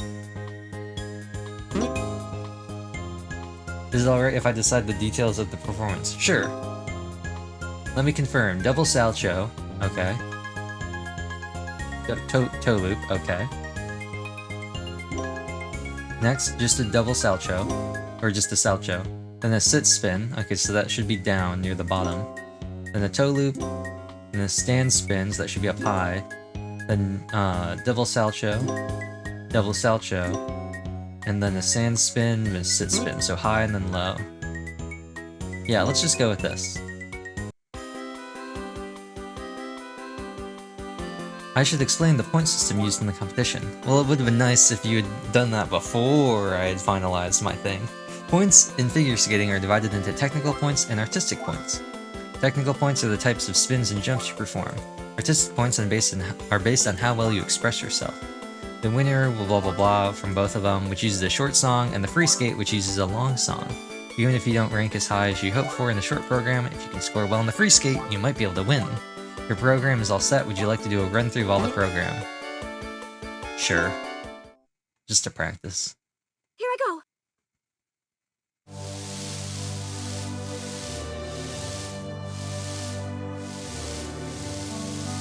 A: Is it alright if I decide the details of the performance? Sure. Let me confirm. Double salcho. Okay. Toe loop. Okay. Next, just a double salcho. Or just a salcho. Then a sit spin. Okay, so that should be down near the bottom. Then a toe loop. And a stand spin, so that should be up high. Then double salcho. Double salcho. And then a sand spin and a sit spin. So high and then low. Yeah, let's just go with this. I should explain the point system used in the competition. Well, it would have been nice if you had done that before I had finalized my thing. Points in figure skating are divided into technical points and artistic points. Technical points are the types of spins and jumps you perform. Artistic points are based on how well you express yourself. The winner will blah blah blah from both of them, which uses a short song, and the free skate, which uses a long song. Even if you don't rank as high as you hope for in the short program, if you can score well in the free skate, you might be able to win. Your program is all set. Would you like to do a run through of all the program? Sure. Just to practice.
C: Here I go.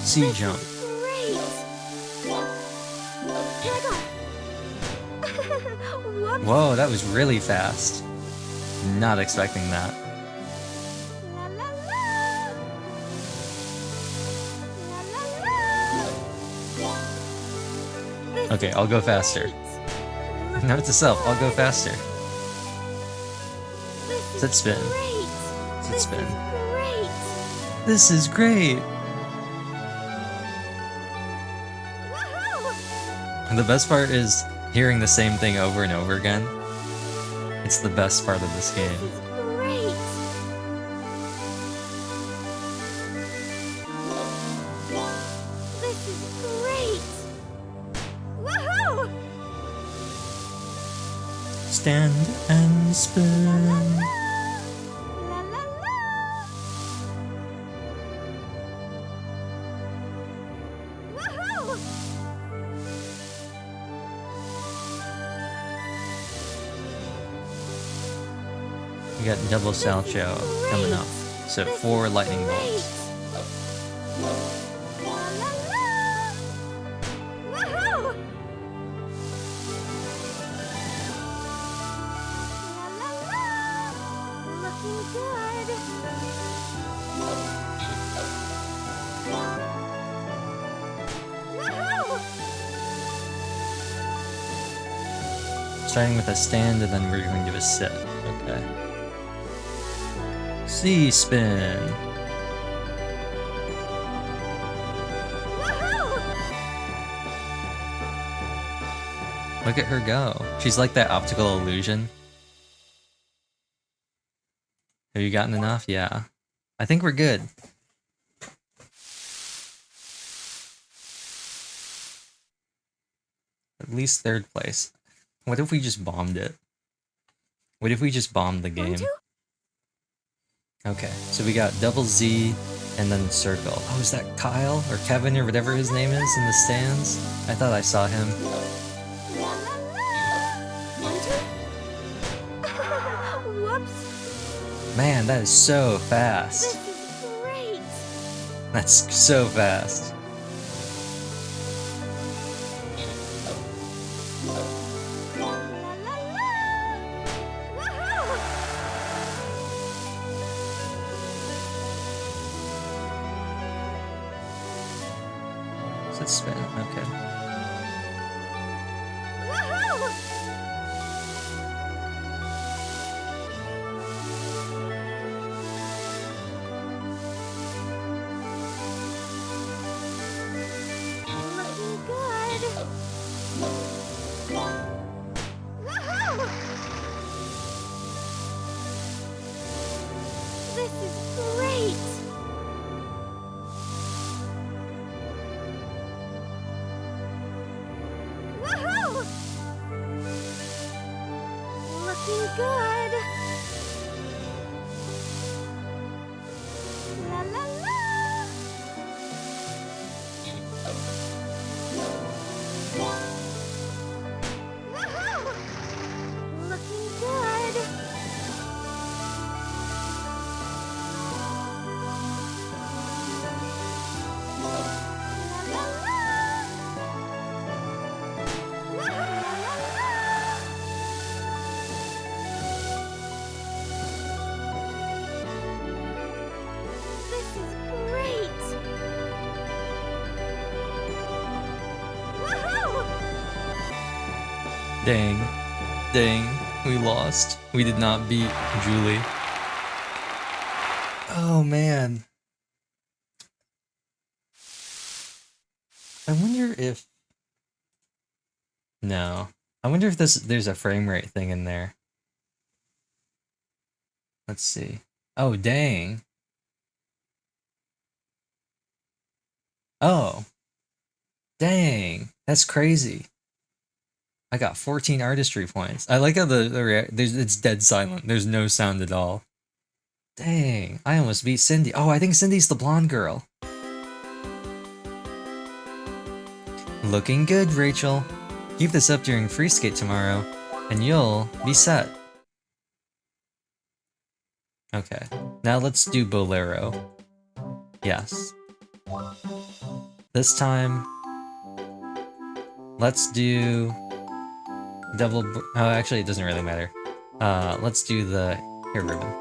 A: C jump.
C: Great. Here I go. Whoops.
A: Whoa, that was really fast. Not expecting that.
C: La, la, la. La, la, la. This
A: Okay, I'll go faster.
C: great.
A: Note to self, I'll go faster.
C: This is
A: Sit spin.
C: Great.
A: Sit
C: This
A: spin.
C: is great.
A: This is great!
C: Woohoo!
A: The best part is hearing the same thing over and over again. It's the best part of this game.
C: This is great. This is great. Woohoo!
A: Stand and spin.
C: La la la. Woohoo!
A: We got double salcho coming up. So 4 lightning bolts.
C: La la la. Woohoo! La la la. Looking good. Woohoo!
A: Starting with a stand and then we're going to do a sit. Okay. C spin.
C: Woohoo!
A: Look at her go. She's like that optical illusion. Have you gotten enough? Yeah. I think we're good. At least 3rd place. What if we just bombed it? What if we just bombed the game? Okay, so we got double Z and then circle. Oh, is that Kyle or Kevin or whatever his name is in the stands? I thought I saw him.
C: La la la. 1, 2. Whoops.
A: Man, that is so fast.
C: This is great.
A: That's so fast.
C: La la la. Woohoo!
A: Sit spin, okay.
C: Woohoo! Looking good. Woohoo! This is great.
A: Dang. Dang. We lost. We did not beat Julie. Oh man. I wonder if... No. I wonder if there's a frame rate thing in there. Let's see. Oh, dang. Oh. Dang. That's crazy. I got 14 artistry points. I like how it's dead silent. There's no sound at all. Dang. I almost beat Cindy. Oh, I think Cindy's the blonde girl. Looking good, Rachel. Keep this up during free skate tomorrow, and you'll be set. Okay, now let's do Bolero. Yes. This time, let's do oh, actually, it doesn't really matter. Let's do the hair ribbon.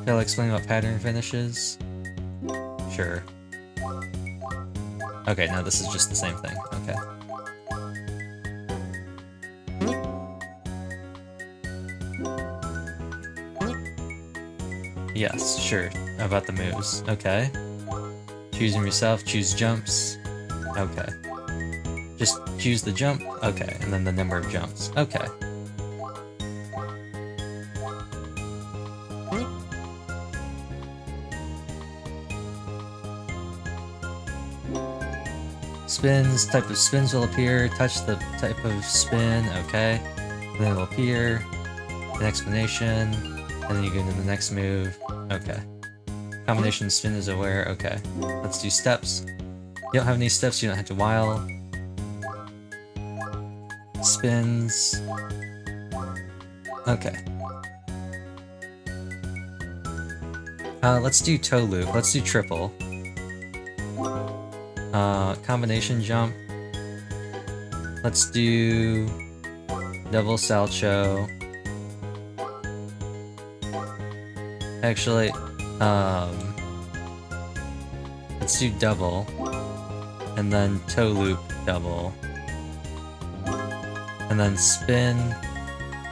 A: Shall I explain what pattern finishes? Sure. Okay, no, this is just the same thing. Okay. Yes, sure. About the moves. Okay. Choose them yourself, choose jumps. Okay. Just choose the jump. Okay, and then the number of jumps. Okay. Spins, type of spins will appear, touch the type of spin, okay. And then it'll appear, an explanation, and then you go into the next move, okay. Combination spin is aware, okay. Let's do steps. You don't have any steps, you don't have to while. Spins. Okay. Let's do toe loop, let's do triple. Combination jump. Let's do double salcho. Actually, let's do double, and then toe loop double, and then spin.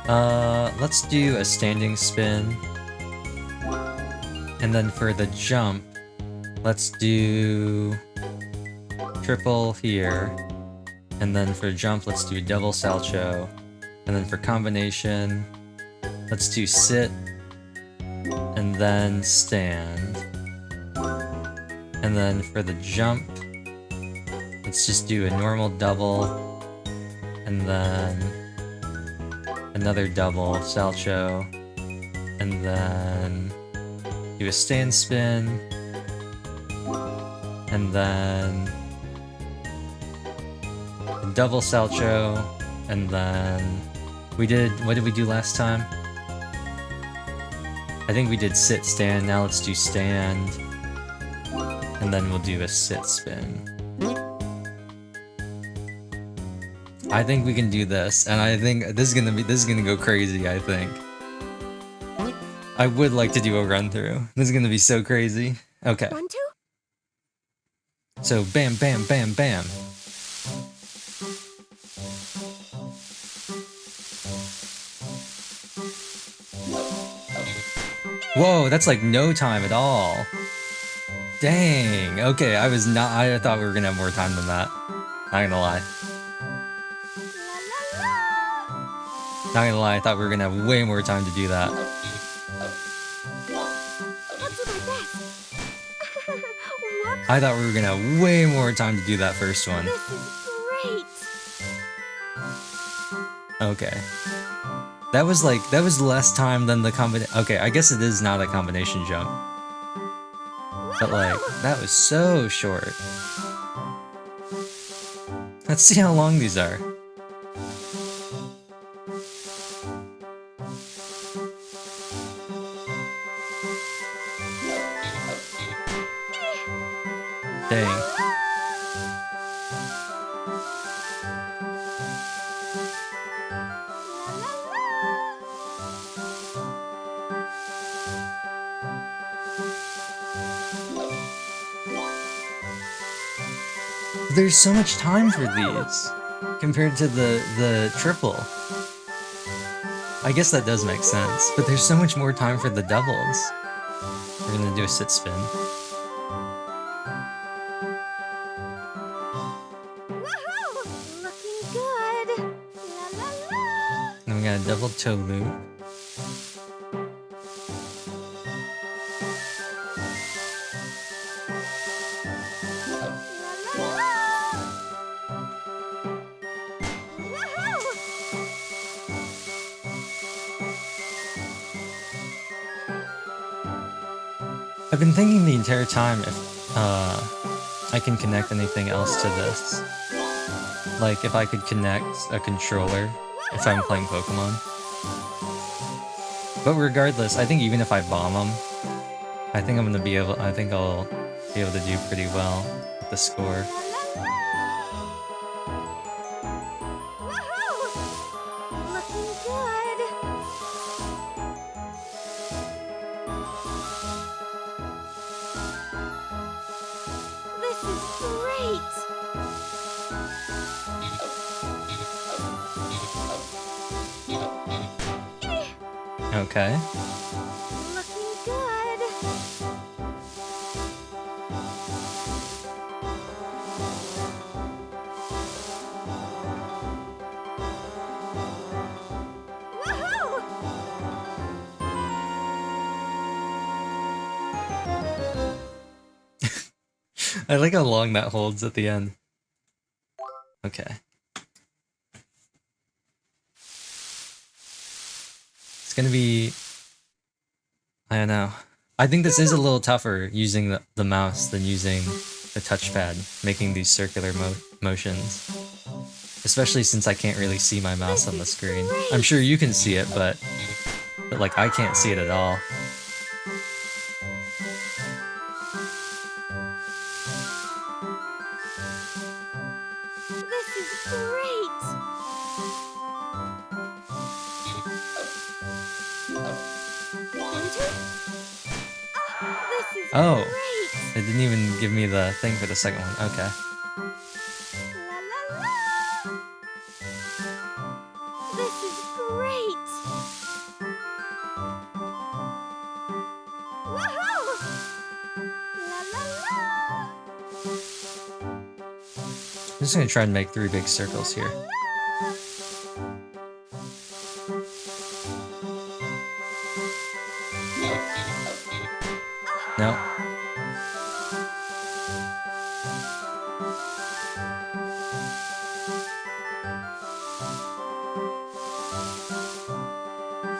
A: Let's do a standing spin, and then for the jump, let's do triple here, and then for jump, let's do double salcho, and then for combination, let's do sit, and then stand, and then for the jump, let's just do a normal double, and then another double salcho, and then do a stand spin, and then double salcho, and then what did we do last time? I think we did sit stand, now let's do stand, and then we'll do a sit spin. I think we can do this, and I think this is gonna go crazy, I think. I would like to do a run through. This is gonna be so crazy. Okay.
C: 1, 2.
A: So bam, bam, bam, bam. Whoa, that's like no time at all. Dang. Okay, I thought we were gonna have more time than that. Not gonna lie. Not gonna lie, I thought we were gonna have way more time to do that.
C: I'll do my best. Whoops.
A: I thought we were gonna have way more time to do that first one.
C: This is great.
A: Okay. That was less time than the combination. Okay, I guess it is not a combination jump. But like, that was so short. Let's see how long these are. Dang. There's so much time for these compared to the triple. I guess that does make sense, but there's so much more time for the doubles. We're gonna do a sit spin.
C: Woohoo! Looking good. La la la.
A: Then we got a double toe loop.
C: La la la. Woohoo!
A: I've been thinking the entire time if I can connect anything else to this. Like if I could connect a controller if I'm playing Pokemon. But regardless, I think even if I bomb them, I think I'll be able to do pretty well with the score.
C: Woohoo! Looking good. This is great.
A: Okay.
C: Looking good. Woohoo!
A: I like how long that holds at the end. Okay. It's gonna be... I don't know. I think this is a little tougher using the mouse than using the touchpad, making these circular motions. Especially since I can't really see my mouse on the screen. I'm sure you can see it, but like I can't see it at all.
C: This is great. Enter. This is
A: Oh.
C: great.
A: It didn't even give me the thing for the second one. Okay.
C: La la la. This is great. Woohoo! La la la.
A: I'm just gonna try and make 3 big circles here. No.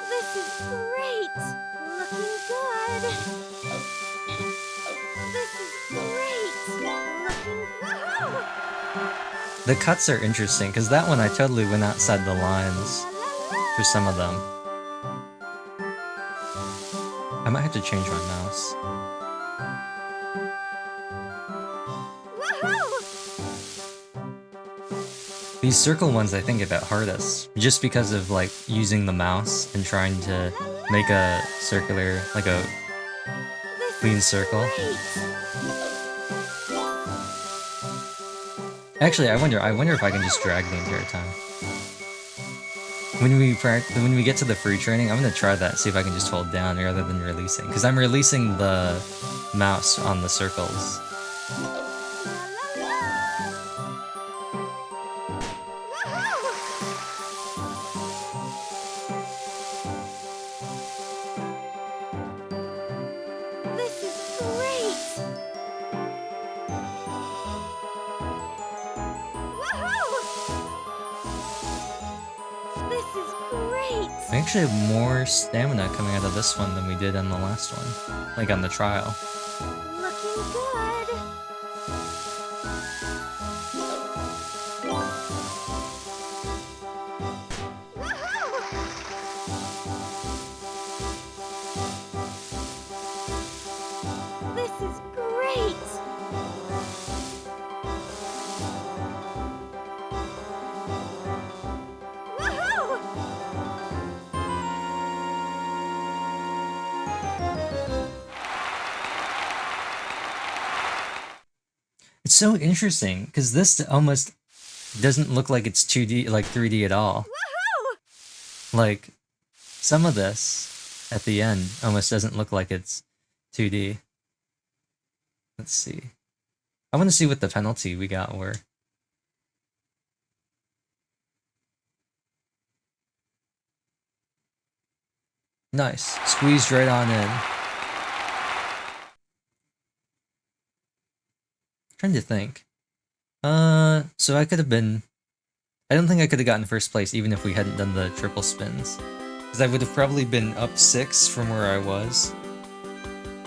C: This is great. Looking good. This is great. Looking woohoo!
A: The cuts are interesting, because that one I totally went outside the lines
C: La la la.
A: for some of them. I might have to change my mouse.
C: Woohoo!
A: These circle ones I think are the hardest, just because of like using the mouse and trying to make a circular, like a
C: This
A: clean
C: is
A: circle.
C: great.
A: Actually, I wonder if I can just drag the entire time. When we get to the free training, I'm gonna try that, see if I can just hold down rather than releasing, because I'm releasing the mouse on the circles.
C: La la la. Woohoo! This is great. Woohoo! This is great.
A: We actually have more stamina coming out of this one than we did on the last one, like on the trial.
C: Looking good. Woohoo! This is great. Woohoo!
A: It's so interesting because this almost doesn't look like it's 2D, like 3D at all.
C: Woohoo!
A: Like, some of this at the end almost doesn't look like it's 2D. Let's see. I want to see what the penalty we got were. Nice. Squeezed right on in. Trying to think. So I could have been... I don't think I could have gotten first place even if we hadn't done the triple spins. Because I would have probably been up 6 from where I was.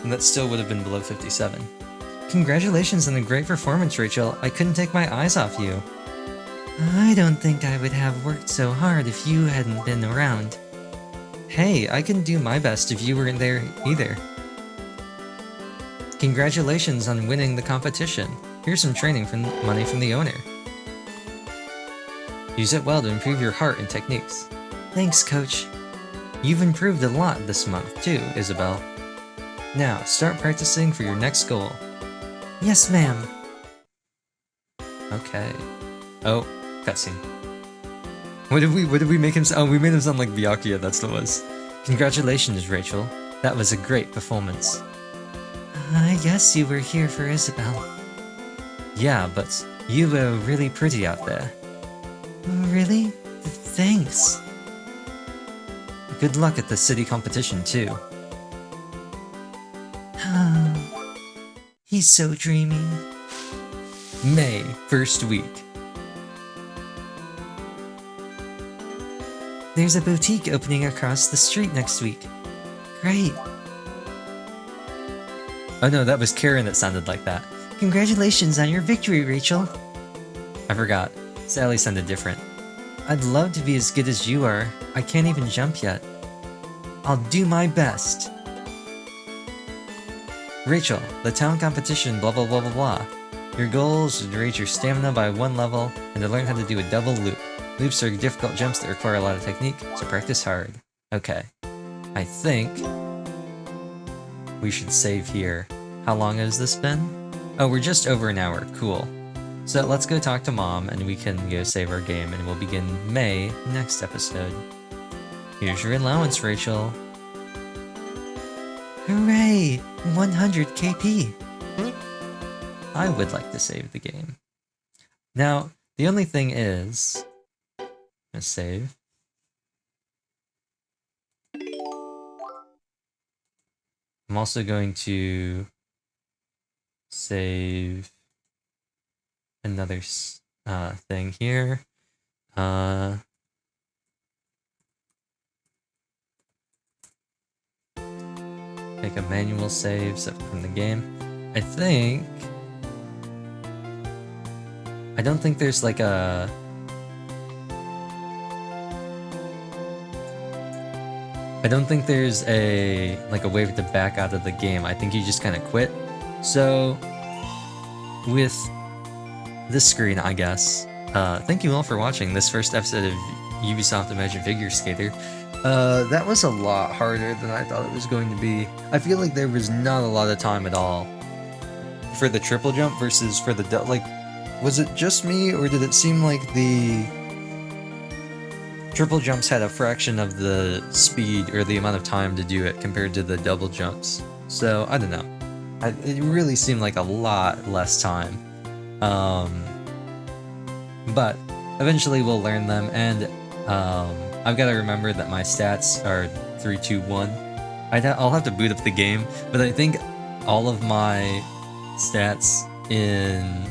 A: And that still would have been below 57. Congratulations on a great performance, Rachel. I couldn't take my eyes off you. I don't think I would have worked so hard if you hadn't been around. Hey, I couldn't do my best if you weren't there either. Congratulations on winning the competition. Here's some training money from the owner. Use it well to improve your heart and techniques. Thanks, coach. You've improved a lot this month too, Isabelle. Now, start practicing for your next goal. Yes, ma'am. Okay. Oh, cutscene. What did we make him sound? Oh, we made him sound like Byakuya, that's what it was. Congratulations, Rachel. That was a great performance. I guess you were here for Isabelle. Yeah, but you were really pretty out there. Really? Thanks. Good luck at the city competition, too. He's so dreamy. May, first week. There's a boutique opening across the street next week. Great. Oh no, that was Karen that sounded like that. Congratulations on your victory, Rachel. I forgot. Sally sounded different. I'd love to be as good as you are. I can't even jump yet. I'll do my best. Rachel, the town competition, blah blah blah blah blah. Your goal is to raise your stamina by 1 level and to learn how to do a double loop. Loops are difficult jumps that require a lot of technique, so practice hard. Okay. I think we should save here. How long has this been? Oh, we're just over an hour. Cool. So let's go talk to Mom and we can go save our game and we'll begin May next episode. Here's your allowance, Rachel. Hooray! 100 KP! I would like to save the game. Now, the only thing is... Let's save. I'm also going to save another thing here. Make a manual save from the game. I don't think there's like a... I don't think there's a way to back out of the game. I think you just kind of quit. So with this screen, I guess, thank you all for watching this first episode of Ubisoft Imagine Figure Skater. That was a lot harder than I thought it was going to be. I feel like there was not a lot of time at all for the triple jump versus for the was it just me, or did it seem like the triple jumps had a fraction of the speed or the amount of time to do it compared to the double jumps? So, I don't know. It really seemed like a lot less time. But eventually we'll learn them, and I've got to remember that my stats are 3, 2, 1. I'll have to boot up the game, but I think all of my stats in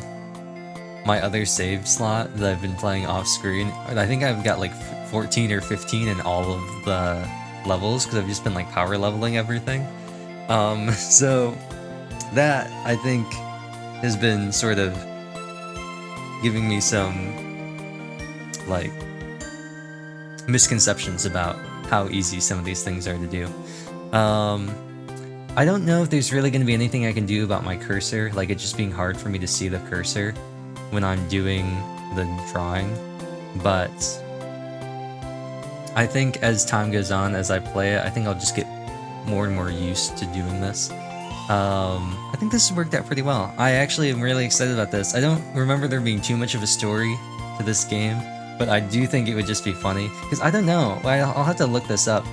A: my other save slot that I've been playing off screen, I think I've got like 14 or 15 in all of the levels because I've just been like power leveling everything. So that I think has been sort of giving me some like misconceptions about how easy some of these things are to do. I don't know if there's really going to be anything I can do about my cursor, like it just being hard for me to see the cursor when I'm doing the drawing, but I think as time goes on, as I play it, I think I'll just get more and more used to doing this. I think this has worked out pretty well. I actually am really excited about this. I don't remember there being too much of a story to this game, but I do think it would just be funny. Because I don't know, I'll have to look this up.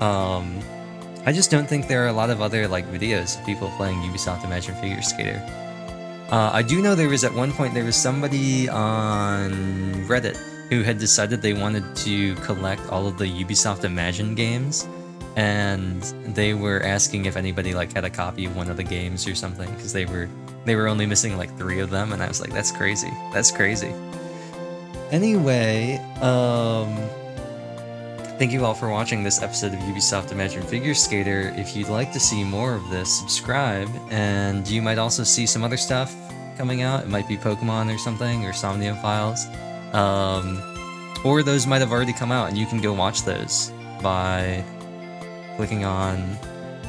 A: I just don't think there are a lot of other like videos of people playing Ubisoft Imagine Figure Skater. I do know there was at one point, there was somebody on Reddit who had decided they wanted to collect all of the Ubisoft Imagine games, and they were asking if anybody like had a copy of one of the games or something, because they were only missing like 3 of them, and I was like, that's crazy. That's crazy. Anyway, thank you all for watching this episode of Ubisoft Imagine Figure Skater. If you'd like to see more of this, subscribe, and you might also see some other stuff coming out. It might be Pokemon or something, or Somnium Files. Or those might have already come out, and you can go watch those by clicking on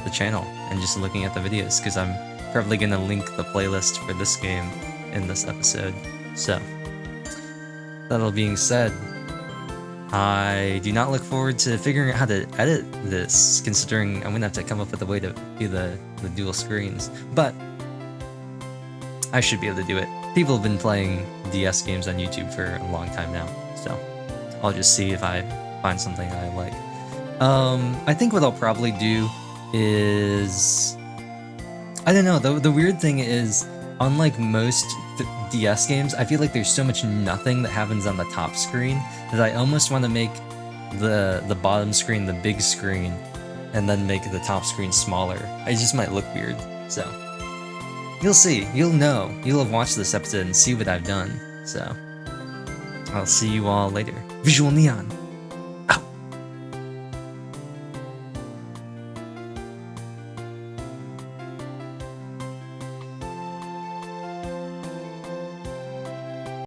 A: the channel and just looking at the videos, because I'm probably going to link the playlist for this game in this episode. So, that all being said, I do not look forward to figuring out how to edit this, considering I'm going to have to come up with a way to do the dual screens. But I should be able to do it. People have been playing DS games on YouTube for a long time now, so I'll just see if I find something I like. I think what I'll probably do is... I don't know, the weird thing is, unlike most DS games, I feel like there's so much nothing that happens on the top screen that I almost want to make the bottom screen the big screen and then make the top screen smaller. It just might look weird, so... You'll see, you'll know, you'll have watched this episode and see what I've done, so... I'll see you all later. Visual Neon!